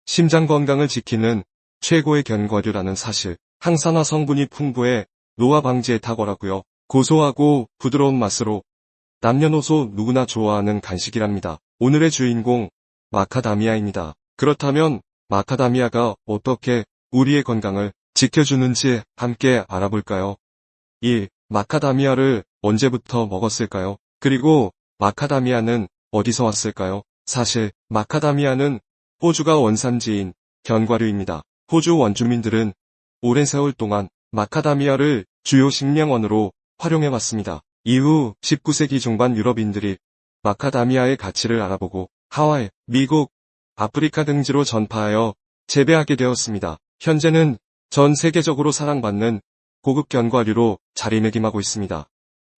심장 건강을 지키는 최고의 견과류라는 사실, 항산화 성분이 풍부해 노화 방지에 탁월하고요. 고소하고 부드러운 맛으로 남녀노소 누구나 좋아하는 간식이랍니다. 오늘의 주인공 마카다미아입니다. 그렇다면 마카다미아가 어떻게 우리의 건강을 지켜주는지 함께 알아볼까요? 1. 마카다미아를 언제부터 먹었을까요? 그리고 마카다미아는 어디서 왔을까요? 사실 마카다미아는 호주가 원산지인 견과류입니다. 호주 원주민들은 오랜 세월 동안 마카다미아를 주요 식량원으로 활용해왔습니다. 이후 19세기 중반 유럽인들이 마카다미아의 가치를 알아보고 하와이, 미국, 아프리카 등지로 전파하여 재배하게 되었습니다. 현재는 전 세계적으로 사랑받는 고급 견과류로 자리매김하고 있습니다.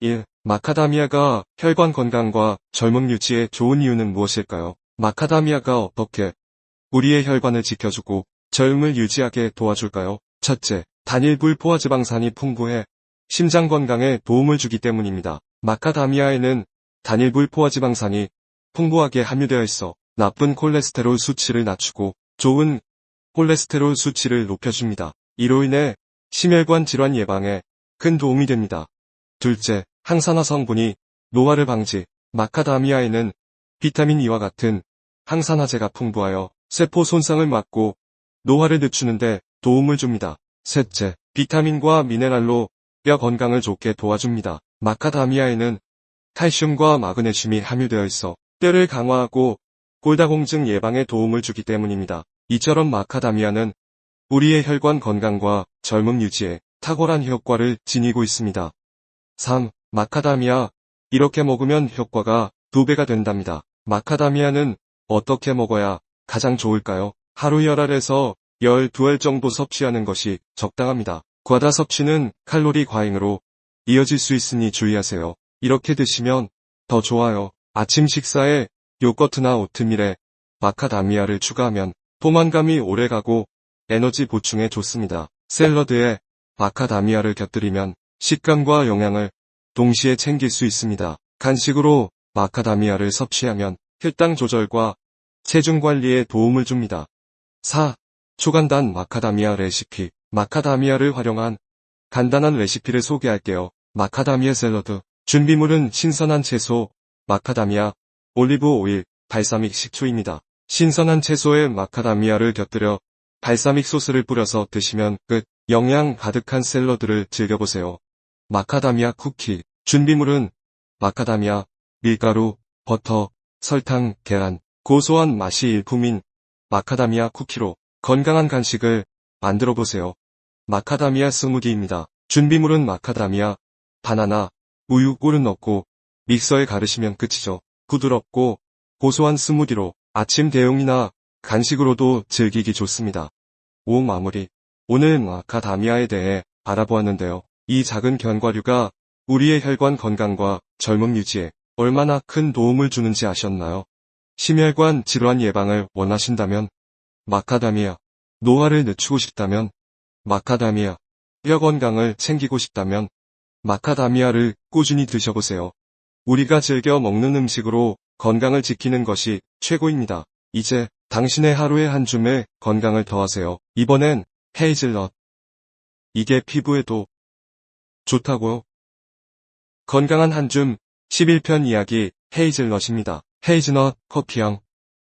1. 마카다미아가 혈관 건강과 젊음 유지에 좋은 이유는 무엇일까요? 마카다미아가 어떻게 우리의 혈관을 지켜주고 젊음을 유지하게 도와줄까요? 첫째, 단일 불포화지방산이 풍부해 심장 건강에 도움을 주기 때문입니다. 마카다미아에는 단일 불포화지방산이 풍부하게 함유되어 있어 나쁜 콜레스테롤 수치를 낮추고 좋은 콜레스테롤 수치를 높여줍니다. 이로 인해 심혈관 질환 예방에 큰 도움이 됩니다. 둘째, 항산화 성분이 노화를 방지. 마카다미아에는 비타민 E와 같은 항산화제가 풍부하여 세포 손상을 막고 노화를 늦추는데 도움을 줍니다. 셋째, 비타민과 미네랄로 뼈 건강을 좋게 도와줍니다. 마카다미아에는 칼슘과 마그네슘이 함유되어 있어 뼈를 강화하고 골다공증 예방에 도움을 주기 때문입니다. 이처럼 마카다미아는 우리의 혈관 건강과 젊음 유지에 탁월한 효과를 지니고 있습니다. 3. 마카다미아. 이렇게 먹으면 효과가 2배가 된답니다. 마카다미아는 어떻게 먹어야 가장 좋을까요? 하루 10알에서 12알 정도 섭취하는 것이 적당합니다. 과다 섭취는 칼로리 과잉으로 이어질 수 있으니 주의하세요. 이렇게 드시면 더 좋아요. 아침 식사에 요거트나 오트밀에 마카다미아를 추가하면 포만감이 오래가고 에너지 보충에 좋습니다. 샐러드에 마카다미아를 곁들이면 식감과 영양을 동시에 챙길 수 있습니다. 간식으로 마카다미아를 섭취하면 혈당 조절과 체중 관리에 도움을 줍니다. 4. 초간단 마카다미아 레시피. 마카다미아를 활용한 간단한 레시피를 소개할게요. 마카다미아 샐러드. 준비물은 신선한 채소, 마카다미아, 올리브 오일, 발사믹 식초입니다. 신선한 채소에 마카다미아를 곁들여 발사믹 소스를 뿌려서 드시면 끝. 영양 가득한 샐러드를 즐겨보세요. 마카다미아 쿠키. 준비물은 마카다미아, 밀가루, 버터, 설탕, 계란, 고소한 맛이 일품인 마카다미아 쿠키로 건강한 간식을 만들어보세요. 마카다미아 스무디입니다. 준비물은 마카다미아, 바나나, 우유, 꿀은 넣고 믹서에 가르시면 끝이죠. 부드럽고 고소한 스무디로 아침 대용이나 간식으로도 즐기기 좋습니다. 5. 마무리. 오늘 마카다미아에 대해 알아보았는데요. 이 작은 견과류가 우리의 혈관 건강과 젊음 유지에 얼마나 큰 도움을 주는지 아셨나요? 심혈관 질환 예방을 원하신다면 마카다미아, 노화를 늦추고 싶다면 마카다미아, 뼈 건강을 챙기고 싶다면 마카다미아를 꾸준히 드셔보세요. 우리가 즐겨 먹는 음식으로 건강을 지키는 것이 최고입니다. 이제 당신의 하루의 한 줌에 건강을 더하세요. 이번엔 헤이즐넛. 이게 피부에도 좋다고요? 건강한 한 줌 11편 이야기 헤이즐넛입니다. 헤이즐넛, 커피향,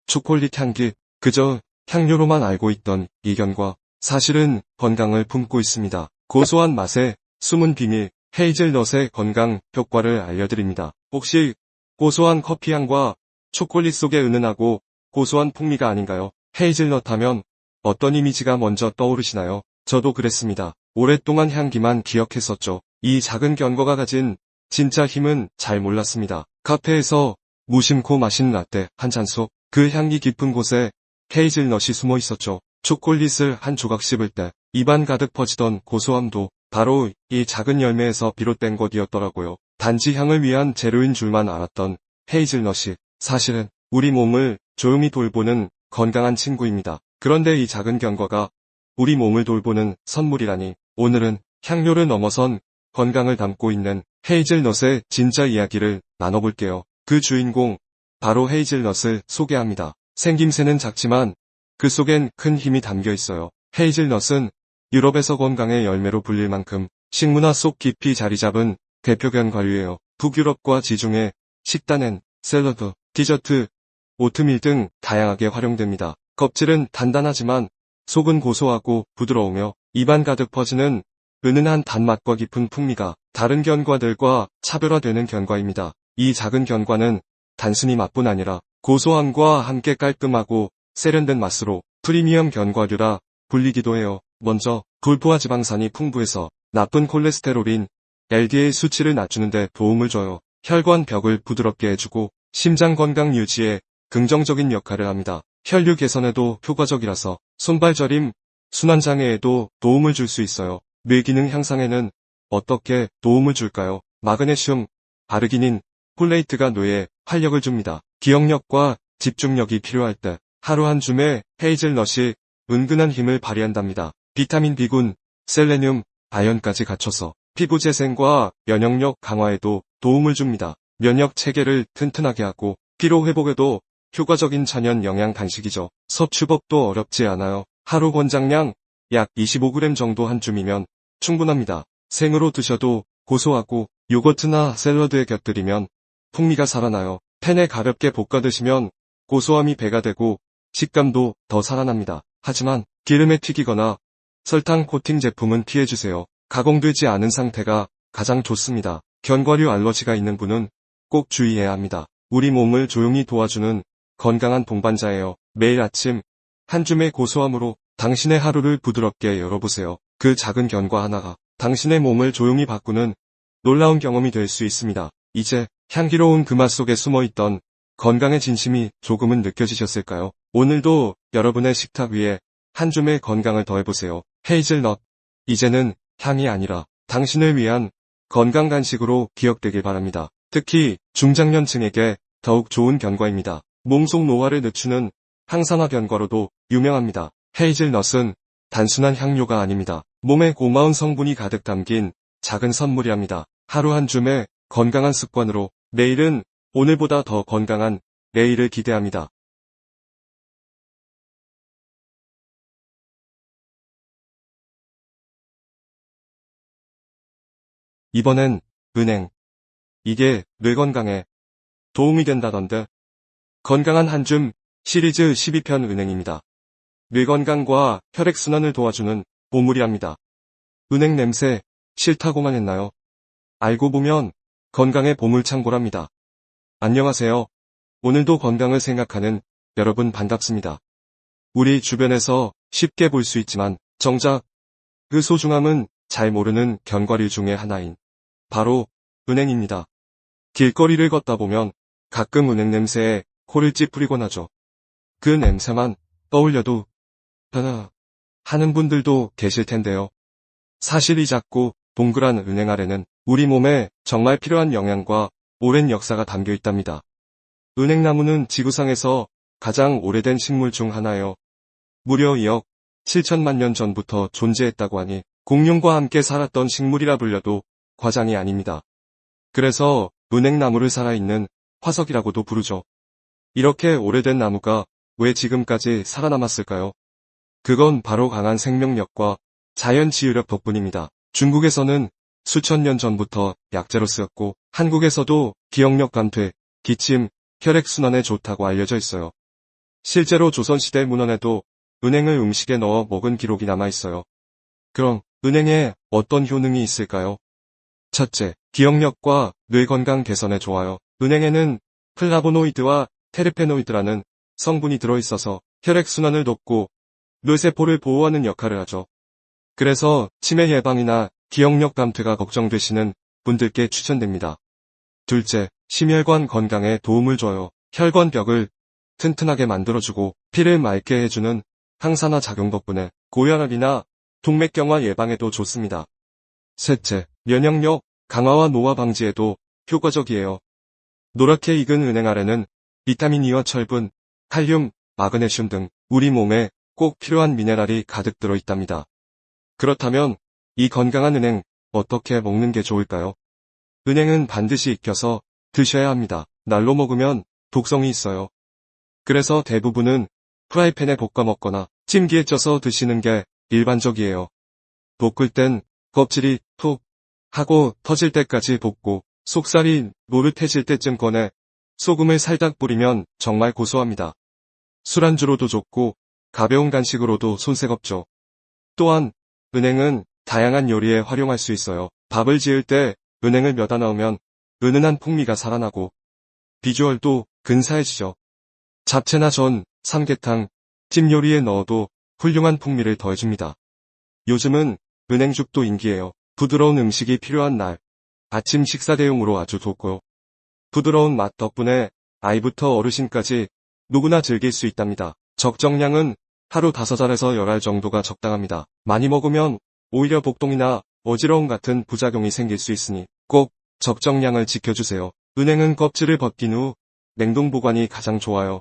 초콜릿 향기, 그저 향료로만 알고 있던 이견과 사실은 건강을 품고 있습니다. 고소한 맛의 숨은 비밀, 헤이즐넛의 건강 효과를 알려드립니다. 혹시 고소한 커피향과 초콜릿 속의 은은하고 고소한 풍미가 아닌가요? 헤이즐넛 하면 어떤 이미지가 먼저 떠오르시나요? 저도 그랬습니다. 오랫동안 향기만 기억했었죠. 이 작은 견과가 가진 진짜 힘은 잘 몰랐습니다. 카페에서 무심코 마신 라떼 한 잔 속 그 향기 깊은 곳에 헤이즐넛이 숨어 있었죠. 초콜릿을 한 조각 씹을 때 입안 가득 퍼지던 고소함도 바로 이 작은 열매에서 비롯된 것이었더라고요. 단지 향을 위한 재료인 줄만 알았던 헤이즐넛이 사실은 우리 몸을 조용히 돌보는 건강한 친구입니다. 그런데 이 작은 견과가 우리 몸을 돌보는 선물이라니. 오늘은 향료를 넘어선 건강을 담고 있는 헤이즐넛의 진짜 이야기를 나눠볼게요. 그 주인공, 바로 헤이즐넛을 소개합니다. 생김새는 작지만 그 속엔 큰 힘이 담겨 있어요. 헤이즐넛은 유럽에서 건강의 열매로 불릴 만큼 식문화 속 깊이 자리 잡은 대표 견과류예요. 북유럽과 지중해, 식단엔 샐러드, 디저트, 오트밀 등 다양하게 활용됩니다. 껍질은 단단하지만 속은 고소하고 부드러우며 입안 가득 퍼지는 은은한 단맛과 깊은 풍미가 다른 견과들과 차별화되는 견과입니다. 이 작은 견과는 단순히 맛뿐 아니라 고소함과 함께 깔끔하고 세련된 맛으로 프리미엄 견과류라 불리기도 해요. 먼저 불포화 지방산이 풍부해서 나쁜 콜레스테롤인 LDL 수치를 낮추는 데 도움을 줘요. 혈관 벽을 부드럽게 해주고 심장 건강 유지에 긍정적인 역할을 합니다. 혈류 개선에도 효과적이라서 손발 저림, 순환장애에도 도움을 줄 수 있어요. 뇌 기능 향상에는 어떻게 도움을 줄까요? 마그네슘, 아르기닌, 폴레이트가 뇌에 활력을 줍니다. 기억력과 집중력이 필요할 때 하루 한 줌의 헤이즐넛이 은근한 힘을 발휘한답니다. 비타민 B군, 셀레늄, 아연까지 갖춰서 피부 재생과 면역력 강화에도 도움을 줍니다. 면역 체계를 튼튼하게 하고 피로 회복에도 효과적인 천연 영양 간식이죠. 섭취법도 어렵지 않아요. 하루 권장량 약 25g 정도 한 줌이면 충분합니다. 생으로 드셔도 고소하고 요거트나 샐러드에 곁들이면 풍미가 살아나요. 팬에 가볍게 볶아 드시면 고소함이 배가 되고 식감도 더 살아납니다. 하지만 기름에 튀기거나 설탕 코팅 제품은 피해주세요. 가공되지 않은 상태가 가장 좋습니다. 견과류 알러지가 있는 분은 꼭 주의해야 합니다. 우리 몸을 조용히 도와주는 건강한 동반자예요. 매일 아침 한 줌의 고소함으로 당신의 하루를 부드럽게 열어보세요. 그 작은 견과 하나가 당신의 몸을 조용히 바꾸는 놀라운 경험이 될 수 있습니다. 이제 향기로운 그 맛 속에 숨어있던 건강의 진심이 조금은 느껴지셨을까요? 오늘도 여러분의 식탁 위에 한 줌의 건강을 더해보세요. 헤이즐넛. 이제는 향이 아니라 당신을 위한 건강 간식으로 기억되길 바랍니다. 특히 중장년층에게 더욱 좋은 견과입니다. 몸속 노화를 늦추는 항산화 견과로도 유명합니다. 헤이즐넛은 단순한 향료가 아닙니다. 몸에 고마운 성분이 가득 담긴 작은 선물이랍니다. 하루 한 줌의 건강한 습관으로 내일은 오늘보다 더 건강한 내일을 기대합니다. 이번엔 은행. 이게 뇌 건강에 도움이 된다던데. 건강한 한 줌 시리즈 12편 은행입니다. 뇌 건강과 혈액순환을 도와주는 보물이랍니다. 은행 냄새 싫다고만 했나요? 알고 보면 건강의 보물창고랍니다. 안녕하세요. 오늘도 건강을 생각하는 여러분 반갑습니다. 우리 주변에서 쉽게 볼 수 있지만 정작 그 소중함은 잘 모르는 견과류 중의 하나인 바로 은행입니다. 길거리를 걷다 보면 가끔 은행 냄새에 코를 찌푸리곤 하죠. 그 냄새만 떠올려도 하나 하는 분들도 계실 텐데요. 사실 이 작고 동그란 은행 아래는 우리 몸에 정말 필요한 영양과 오랜 역사가 담겨 있답니다. 은행나무는 지구상에서 가장 오래된 식물 중 하나예요. 무려 2억 7천만 년 전부터 존재했다고 하니 공룡과 함께 살았던 식물이라 불려도 과장이 아닙니다. 그래서 은행나무를 살아있는 화석이라고도 부르죠. 이렇게 오래된 나무가 왜 지금까지 살아남았을까요? 그건 바로 강한 생명력과 자연 치유력 덕분입니다. 중국에서는 수천 년 전부터 약재로 쓰였고 한국에서도 기억력 감퇴, 기침, 혈액순환에 좋다고 알려져 있어요. 실제로 조선시대 문헌에도 은행을 음식에 넣어 먹은 기록이 남아있어요. 그럼 은행에 어떤 효능이 있을까요? 첫째, 기억력과 뇌 건강 개선에 좋아요. 은행에는 플라보노이드와 테르페노이드라는 성분이 들어있어서 혈액순환을 돕고 뇌세포를 보호하는 역할을 하죠. 그래서 치매 예방이나 기억력 감퇴가 걱정되시는 분들께 추천됩니다. 둘째, 심혈관 건강에 도움을 줘요. 혈관벽을 튼튼하게 만들어주고 피를 맑게 해주는 항산화 작용 덕분에 고혈압이나 동맥경화 예방에도 좋습니다. 셋째, 면역력 강화와 노화 방지에도 효과적이에요. 노랗게 익은 은행 아래는 비타민 E와 철분, 칼륨, 마그네슘 등 우리 몸에 꼭 필요한 미네랄이 가득 들어 있답니다. 그렇다면 이 건강한 은행 어떻게 먹는 게 좋을까요? 은행은 반드시 익혀서 드셔야 합니다. 날로 먹으면 독성이 있어요. 그래서 대부분은 프라이팬에 볶아 먹거나 찜기에 쪄서 드시는 게 일반적이에요. 볶을 땐 껍질이 톡 하고 터질 때까지 볶고 속살이 노릇해질 때쯤 꺼내 소금을 살짝 뿌리면 정말 고소합니다. 술안주로도 좋고 가벼운 간식으로도 손색 없죠. 또한 은행은 다양한 요리에 활용할 수 있어요. 밥을 지을 때 은행을 몇안 넣으면 은은한 풍미가 살아나고 비주얼도 근사해지죠. 잡채나 전, 삼계탕, 찜 요리에 넣어도 훌륭한 풍미를 더해줍니다. 요즘은 은행죽도 인기예요. 부드러운 음식이 필요한 날, 아침 식사 대용으로 아주 좋고요. 부드러운 맛 덕분에 아이부터 어르신까지 누구나 즐길 수 있답니다. 적정량은 하루 5알에서 10알 정도가 적당합니다. 많이 먹으면 오히려 복통이나 어지러움 같은 부작용이 생길 수 있으니 꼭 적정량을 지켜주세요. 은행은 껍질을 벗긴 후 냉동 보관이 가장 좋아요.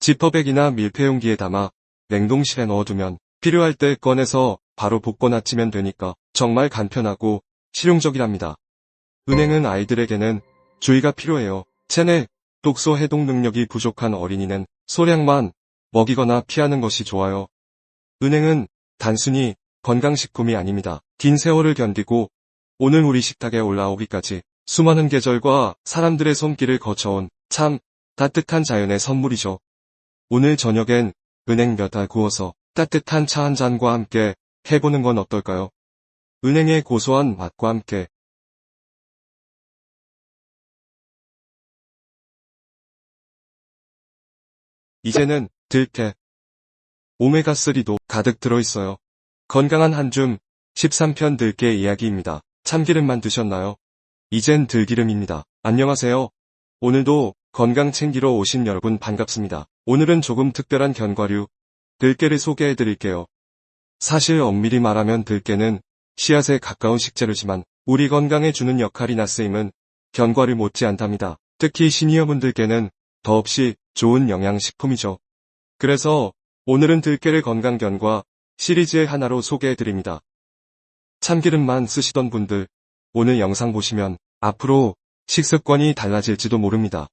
지퍼백이나 밀폐용기에 담아 냉동실에 넣어두면 필요할 때 꺼내서 바로 볶거나 찌면 되니까 정말 간편하고 실용적이랍니다. 은행은 아이들에게는 주의가 필요해요. 체내, 독소 해독 능력이 부족한 어린이는 소량만 먹이거나 피하는 것이 좋아요. 은행은 단순히 건강식품이 아닙니다. 긴 세월을 견디고 오늘 우리 식탁에 올라오기까지 수많은 계절과 사람들의 손길을 거쳐온 참 따뜻한 자연의 선물이죠. 오늘 저녁엔 은행 몇 알 구워서 따뜻한 차 한 잔과 함께 해보는 건 어떨까요? 은행의 고소한 맛과 함께 이제는 들깨, 오메가3도 가득 들어있어요. 건강한 한줌 13편 들깨 이야기입니다. 참기름만 드셨나요? 이젠 들기름입니다. 안녕하세요. 오늘도 건강 챙기러 오신 여러분 반갑습니다. 오늘은 조금 특별한 견과류, 들깨를 소개해 드릴게요. 사실 엄밀히 말하면 들깨는 씨앗에 가까운 식재료지만 우리 건강에 주는 역할이나 쓰임은 견과류 못지않답니다. 특히 시니어분들께는 더없이 좋은 영양식품이죠. 그래서 오늘은 들깨를 건강견과 시리즈의 하나로 소개해드립니다. 참기름만 쓰시던 분들, 오늘 영상 보시면 앞으로 식습관이 달라질지도 모릅니다.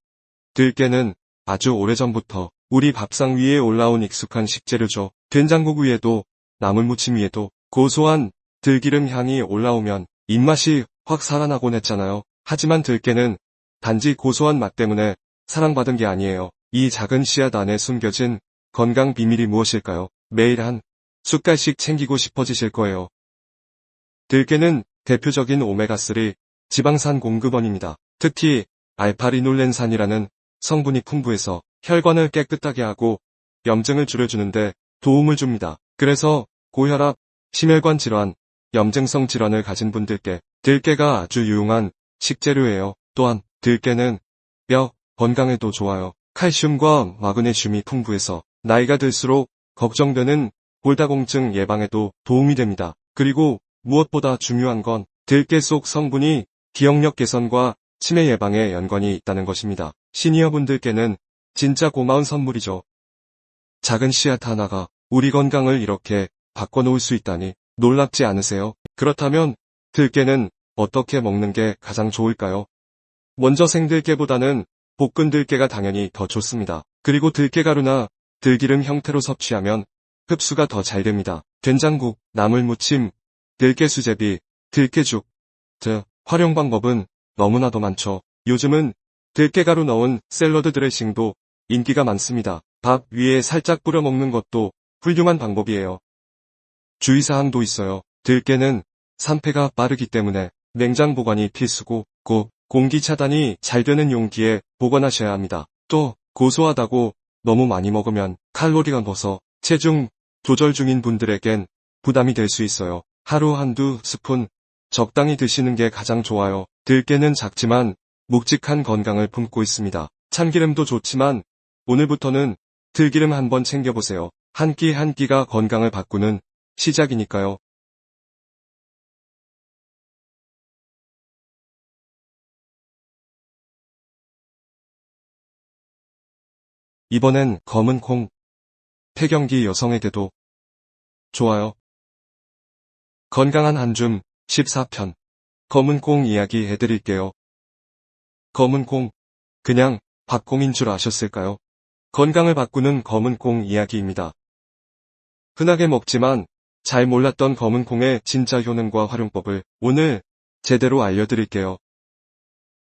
들깨는 아주 오래전부터 우리 밥상 위에 올라온 익숙한 식재료죠. 된장국 위에도 나물무침 위에도 고소한 들기름 향이 올라오면 입맛이 확 살아나곤 했잖아요. 하지만 들깨는 단지 고소한 맛 때문에 사랑받은 게 아니에요. 이 작은 씨앗 안에 숨겨진 건강 비밀이 무엇일까요? 매일 한 숟갈씩 챙기고 싶어지실 거예요. 들깨는 대표적인 오메가3 지방산 공급원입니다. 특히 알파리놀렌산이라는 성분이 풍부해서 혈관을 깨끗하게 하고 염증을 줄여주는데 도움을 줍니다. 그래서 고혈압, 심혈관 질환, 염증성 질환을 가진 분들께 들깨가 아주 유용한 식재료예요. 또한 들깨는 뼈 건강에도 좋아요. 칼슘과 마그네슘이 풍부해서 나이가 들수록 걱정되는 골다공증 예방에도 도움이 됩니다. 그리고 무엇보다 중요한 건 들깨 속 성분이 기억력 개선과 치매 예방에 연관이 있다는 것입니다. 시니어분들께는 진짜 고마운 선물이죠. 작은 씨앗 하나가 우리 건강을 이렇게 바꿔놓을 수 있다니 놀랍지 않으세요? 그렇다면 들깨는 어떻게 먹는 게 가장 좋을까요? 먼저 생들깨보다는 볶은 들깨가 당연히 더 좋습니다. 그리고 들깨가루나 들기름 형태로 섭취하면 흡수가 더 잘 됩니다. 된장국, 나물무침, 들깨수제비, 들깨죽 등 활용 방법은 너무나도 많죠. 요즘은 들깨가루 넣은 샐러드 드레싱도 인기가 많습니다. 밥 위에 살짝 뿌려 먹는 것도 훌륭한 방법이에요. 주의사항도 있어요. 들깨는 산패가 빠르기 때문에 냉장 보관이 필수고 꼭 공기 차단이 잘 되는 용기에 보관하셔야 합니다. 또 고소하다고 너무 많이 먹으면 칼로리가 넣어서 체중 조절 중인 분들에겐 부담이 될 수 있어요. 하루 한두 스푼 적당히 드시는 게 가장 좋아요. 들깨는 작지만 묵직한 건강을 품고 있습니다. 참기름도 좋지만 오늘부터는 들기름 한번 챙겨보세요. 한 끼 한 끼가 건강을 바꾸는 시작이니까요. 이번엔 검은 콩, 폐경기 여성에게도 좋아요. 건강한 한줌 14편 검은 콩 이야기 해드릴게요. 검은 콩, 그냥 밥콩인 줄 아셨을까요? 건강을 바꾸는 검은 콩 이야기입니다. 흔하게 먹지만 잘 몰랐던 검은 콩의 진짜 효능과 활용법을 오늘 제대로 알려드릴게요.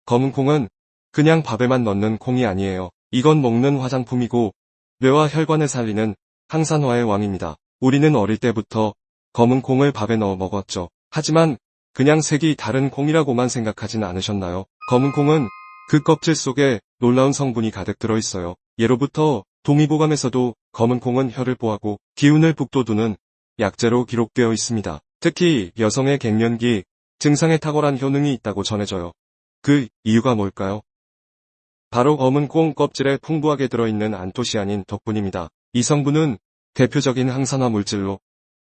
검은 콩은 그냥 밥에만 넣는 콩이 아니에요. 이건 먹는 화장품이고 뇌와 혈관을 살리는 항산화의 왕입니다. 우리는 어릴 때부터 검은 콩을 밥에 넣어 먹었죠. 하지만 그냥 색이 다른 콩이라고만 생각하진 않으셨나요? 검은 콩은 그 껍질 속에 놀라운 성분이 가득 들어있어요. 예로부터 동의보감에서도 검은 콩은 혈을 보하고 기운을 북돋우는 약재로 기록되어 있습니다. 특히 여성의 갱년기 증상에 탁월한 효능이 있다고 전해져요. 그 이유가 뭘까요? 바로 검은 콩 껍질에 풍부하게 들어있는 안토시아닌 덕분입니다. 이 성분은 대표적인 항산화 물질로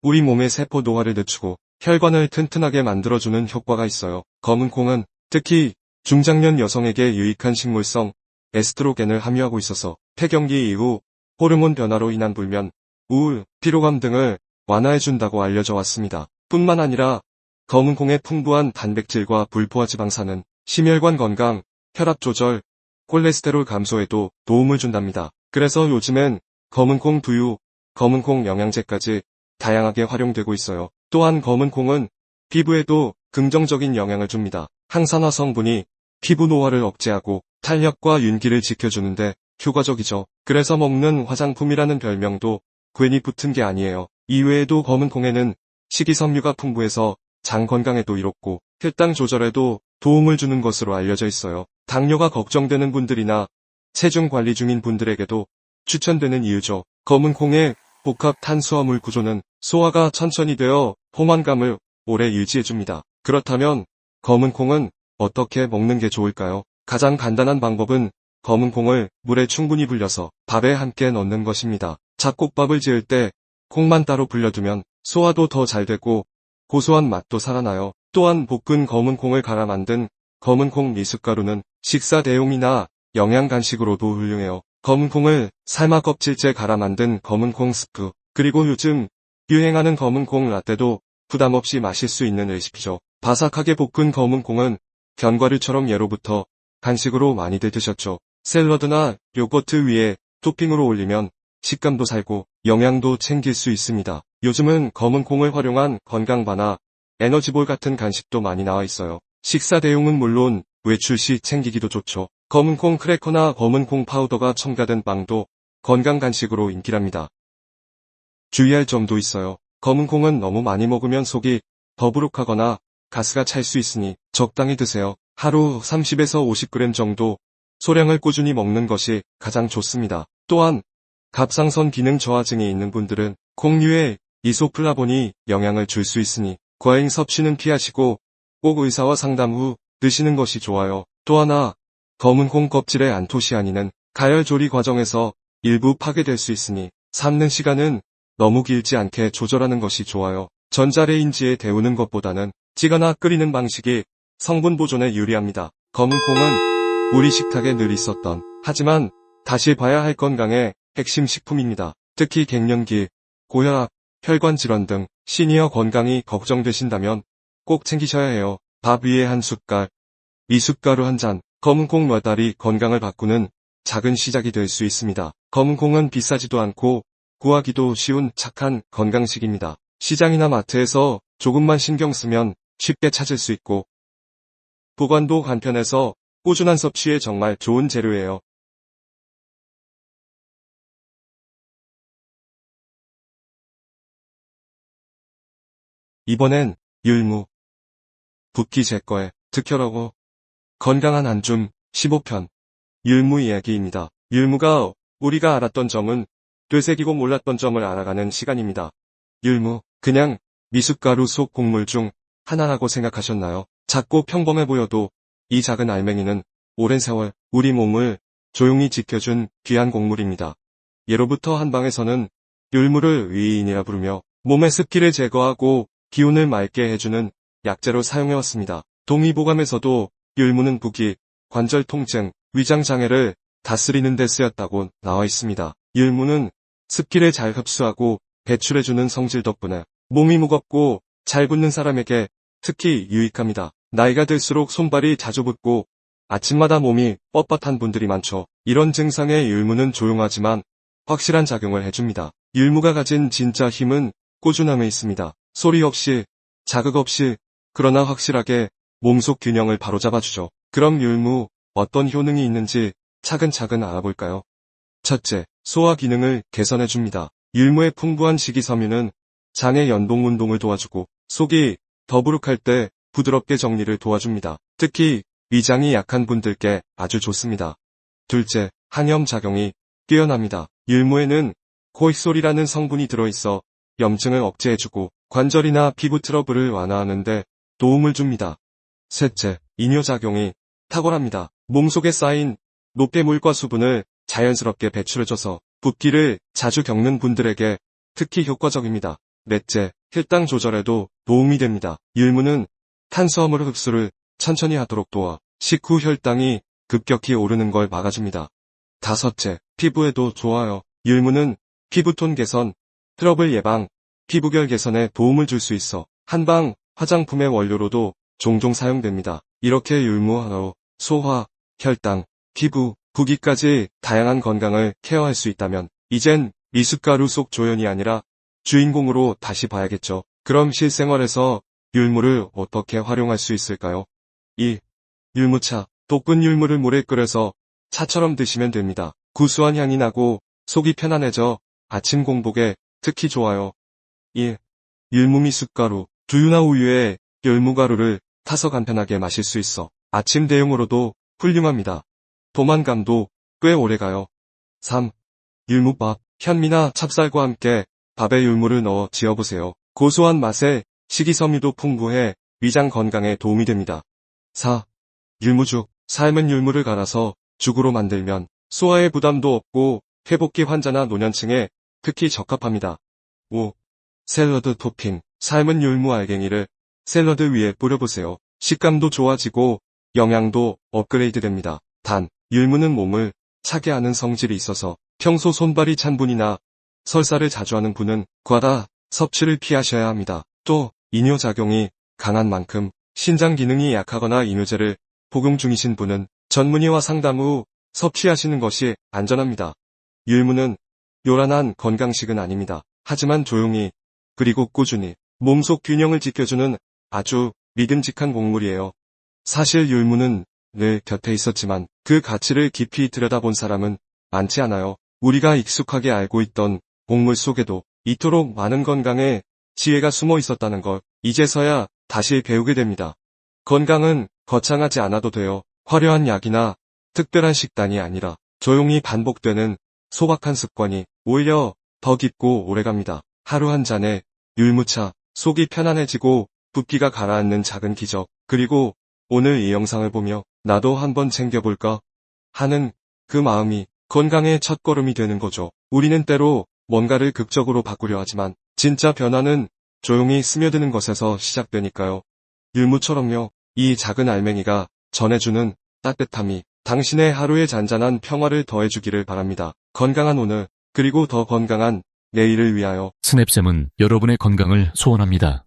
우리 몸의 세포 노화를 늦추고 혈관을 튼튼하게 만들어주는 효과가 있어요. 검은 콩은 특히 중장년 여성에게 유익한 식물성 에스트로겐을 함유하고 있어서 폐경기 이후 호르몬 변화로 인한 불면, 우울, 피로감 등을 완화해준다고 알려져 왔습니다. 뿐만 아니라 검은 콩의 풍부한 단백질과 불포화 지방산은 심혈관 건강, 혈압 조절, 콜레스테롤 감소에도 도움을 준답니다. 그래서 요즘엔 검은 콩 두유, 검은 콩 영양제까지 다양하게 활용되고 있어요. 또한 검은 콩은 피부에도 긍정적인 영향을 줍니다. 항산화 성분이 피부 노화를 억제하고 탄력과 윤기를 지켜주는데 효과적이죠. 그래서 먹는 화장품이라는 별명도 괜히 붙은 게 아니에요. 이외에도 검은 콩에는 식이섬유가 풍부해서 장 건강에도 이롭고 혈당 조절에도 도움을 주는 것으로 알려져 있어요. 당뇨가 걱정되는 분들이나 체중 관리 중인 분들에게도 추천되는 이유죠. 검은 콩의 복합 탄수화물 구조는 소화가 천천히 되어 포만감을 오래 유지해줍니다. 그렇다면 검은 콩은 어떻게 먹는 게 좋을까요? 가장 간단한 방법은 검은 콩을 물에 충분히 불려서 밥에 함께 넣는 것입니다. 잡곡밥을 지을 때 콩만 따로 불려두면 소화도 더 잘 되고 고소한 맛도 살아나요. 또한 볶은 검은 콩을 갈아 만든 검은 콩 미숫가루는 식사 대용이나 영양 간식으로도 훌륭해요. 검은 콩을 삶아 껍질째 갈아 만든 검은 콩 스프, 그리고 요즘 유행하는 검은 콩 라떼도 부담 없이 마실 수 있는 레시피죠. 바삭하게 볶은 검은 콩은 견과류처럼 예로부터 간식으로 많이들 드셨죠. 샐러드나 요거트 위에 토핑으로 올리면 식감도 살고 영양도 챙길 수 있습니다. 요즘은 검은 콩을 활용한 건강바나 에너지볼 같은 간식도 많이 나와 있어요. 식사 대용은 물론 외출 시 챙기기도 좋죠. 검은 콩 크래커나 검은 콩 파우더가 첨가된 빵도 건강 간식으로 인기랍니다. 주의할 점도 있어요. 검은 콩은 너무 많이 먹으면 속이 더부룩하거나 가스가 찰 수 있으니 적당히 드세요. 하루 30에서 50g 정도 소량을 꾸준히 먹는 것이 가장 좋습니다. 또한 갑상선 기능 저하증이 있는 분들은 콩류에 이소플라본이 영향을 줄 수 있으니 과잉 섭취는 피하시고 꼭 의사와 상담 후 드시는 것이 좋아요. 또 하나, 검은 콩 껍질의 안토시아닌은 가열 조리 과정에서 일부 파괴될 수 있으니 삶는 시간은 너무 길지 않게 조절하는 것이 좋아요. 전자레인지에 데우는 것보다는 찌거나 끓이는 방식이 성분 보존에 유리합니다. 검은 콩은 우리 식탁에 늘 있었던, 하지만 다시 봐야 할 건강의 핵심 식품입니다. 특히 갱년기, 고혈압, 혈관 질환 등 시니어 건강이 걱정되신다면 꼭 챙기셔야 해요. 밥 위에 한 숟갈, 미숫가루 한 잔, 검은 콩 몇 알이 건강을 바꾸는 작은 시작이 될 수 있습니다. 검은 콩은 비싸지도 않고 구하기도 쉬운 착한 건강식입니다. 시장이나 마트에서 조금만 신경 쓰면 쉽게 찾을 수 있고 보관도 간편해서 꾸준한 섭취에 정말 좋은 재료예요. 이번엔 율무, 붓기 제거에 특효라고 건강한 안중 15편 율무 이야기입니다. 율무가 우리가 알았던 점은 되새기고 몰랐던 점을 알아가는 시간입니다. 율무, 그냥 미숫가루 속 곡물 중 하나라고 생각하셨나요? 작고 평범해 보여도 이 작은 알맹이는 오랜 세월 우리 몸을 조용히 지켜준 귀한 곡물입니다. 예로부터 한방에서는 율무를 위인이라 부르며 몸의 습기를 제거하고 기운을 맑게 해주는 약재로 사용해왔습니다. 동의보감에서도 율무는 부기, 관절 통증, 위장 장애를 다스리는 데 쓰였다고 나와 있습니다. 율무는 습기를 잘 흡수하고 배출해주는 성질 덕분에 몸이 무겁고 잘 굳는 사람에게 특히 유익합니다. 나이가 들수록 손발이 자주 붓고 아침마다 몸이 뻣뻣한 분들이 많죠. 이런 증상에 율무는 조용하지만 확실한 작용을 해줍니다. 율무가 가진 진짜 힘은 꾸준함에 있습니다. 소리 없이, 자극 없이, 그러나 확실하게 몸속 균형을 바로잡아주죠. 그럼 율무 어떤 효능이 있는지 차근차근 알아볼까요? 첫째, 소화 기능을 개선해줍니다. 율무의 풍부한 식이섬유는 장의 연동 운동을 도와주고 속이 더부룩할 때 부드럽게 정리를 도와줍니다. 특히 위장이 약한 분들께 아주 좋습니다. 둘째, 항염 작용이 뛰어납니다. 율무에는 코익솔이라는 성분이 들어있어 염증을 억제해주고 관절이나 피부 트러블을 완화하는 데 도움을 줍니다. 셋째, 이뇨작용이 탁월합니다. 몸속에 쌓인 노폐물과 수분을 자연스럽게 배출해줘서 붓기를 자주 겪는 분들에게 특히 효과적입니다. 넷째, 혈당 조절에도 도움이 됩니다. 율무는 탄수화물 흡수를 천천히 하도록 도와 식후 혈당이 급격히 오르는 걸 막아줍니다. 다섯째, 피부에도 좋아요. 율무는 피부톤 개선, 트러블 예방, 피부결 개선에 도움을 줄 수 있어 한방 화장품의 원료로도 종종 사용됩니다. 이렇게 율무 하나로 소화, 혈당, 피부, 부기까지 다양한 건강을 케어할 수 있다면 이젠 미숫가루 속 조연이 아니라 주인공으로 다시 봐야겠죠. 그럼 실생활에서 율무를 어떻게 활용할 수 있을까요? 1. 율무차. 독분 율무를 물에 끓여서 차처럼 드시면 됩니다. 구수한 향이 나고 속이 편안해져 아침 공복에 특히 좋아요. 1. 율무 미숫가루. 두유나 우유에 율무가루를 타서 간편하게 마실 수 있어 아침 대용으로도 훌륭합니다. 포만감도 꽤 오래가요. 3. 율무밥. 현미나 찹쌀과 함께 밥에 율무를 넣어 지어보세요. 고소한 맛에 식이섬유도 풍부해 위장 건강에 도움이 됩니다. 4. 율무죽. 삶은 율무를 갈아서 죽으로 만들면 소화에 부담도 없고 회복기 환자나 노년층에 특히 적합합니다. 5. 샐러드 토핑. 삶은 율무 알갱이를 샐러드 위에 뿌려보세요. 식감도 좋아지고 영양도 업그레이드 됩니다. 단, 율무는 몸을 차게 하는 성질이 있어서 평소 손발이 찬 분이나 설사를 자주 하는 분은 과다 섭취를 피하셔야 합니다. 또 이뇨작용이 강한 만큼 신장 기능이 약하거나 이뇨제를 복용 중이신 분은 전문의와 상담 후 섭취하시는 것이 안전합니다. 율무는 요란한 건강식은 아닙니다. 하지만 조용히 그리고 꾸준히 몸속 균형을 지켜주는 아주 믿음직한 곡물이에요. 사실 율무는 늘 곁에 있었지만 그 가치를 깊이 들여다본 사람은 많지 않아요. 우리가 익숙하게 알고 있던 곡물 속에도 이토록 많은 건강의 지혜가 숨어 있었다는 걸 이제서야 다시 배우게 됩니다. 건강은 거창하지 않아도 돼요. 화려한 약이나 특별한 식단이 아니라 조용히 반복되는 소박한 습관이 오히려 더 깊고 오래갑니다. 하루 한 잔의 율무차, 속이 편안해지고 붓기가 가라앉는 작은 기적, 그리고 오늘 이 영상을 보며 나도 한번 챙겨볼까 하는 그 마음이 건강의 첫걸음이 되는 거죠. 우리는 때로 뭔가를 극적으로 바꾸려 하지만 진짜 변화는 조용히 스며드는 것에서 시작되니까요. 율무처럼요. 이 작은 알맹이가 전해주는 따뜻함이 당신의 하루에 잔잔한 평화를 더해주기를 바랍니다. 건강한 오늘, 그리고 더 건강한 내일을 위하여. 스냅쌤은 여러분의 건강을 소원합니다.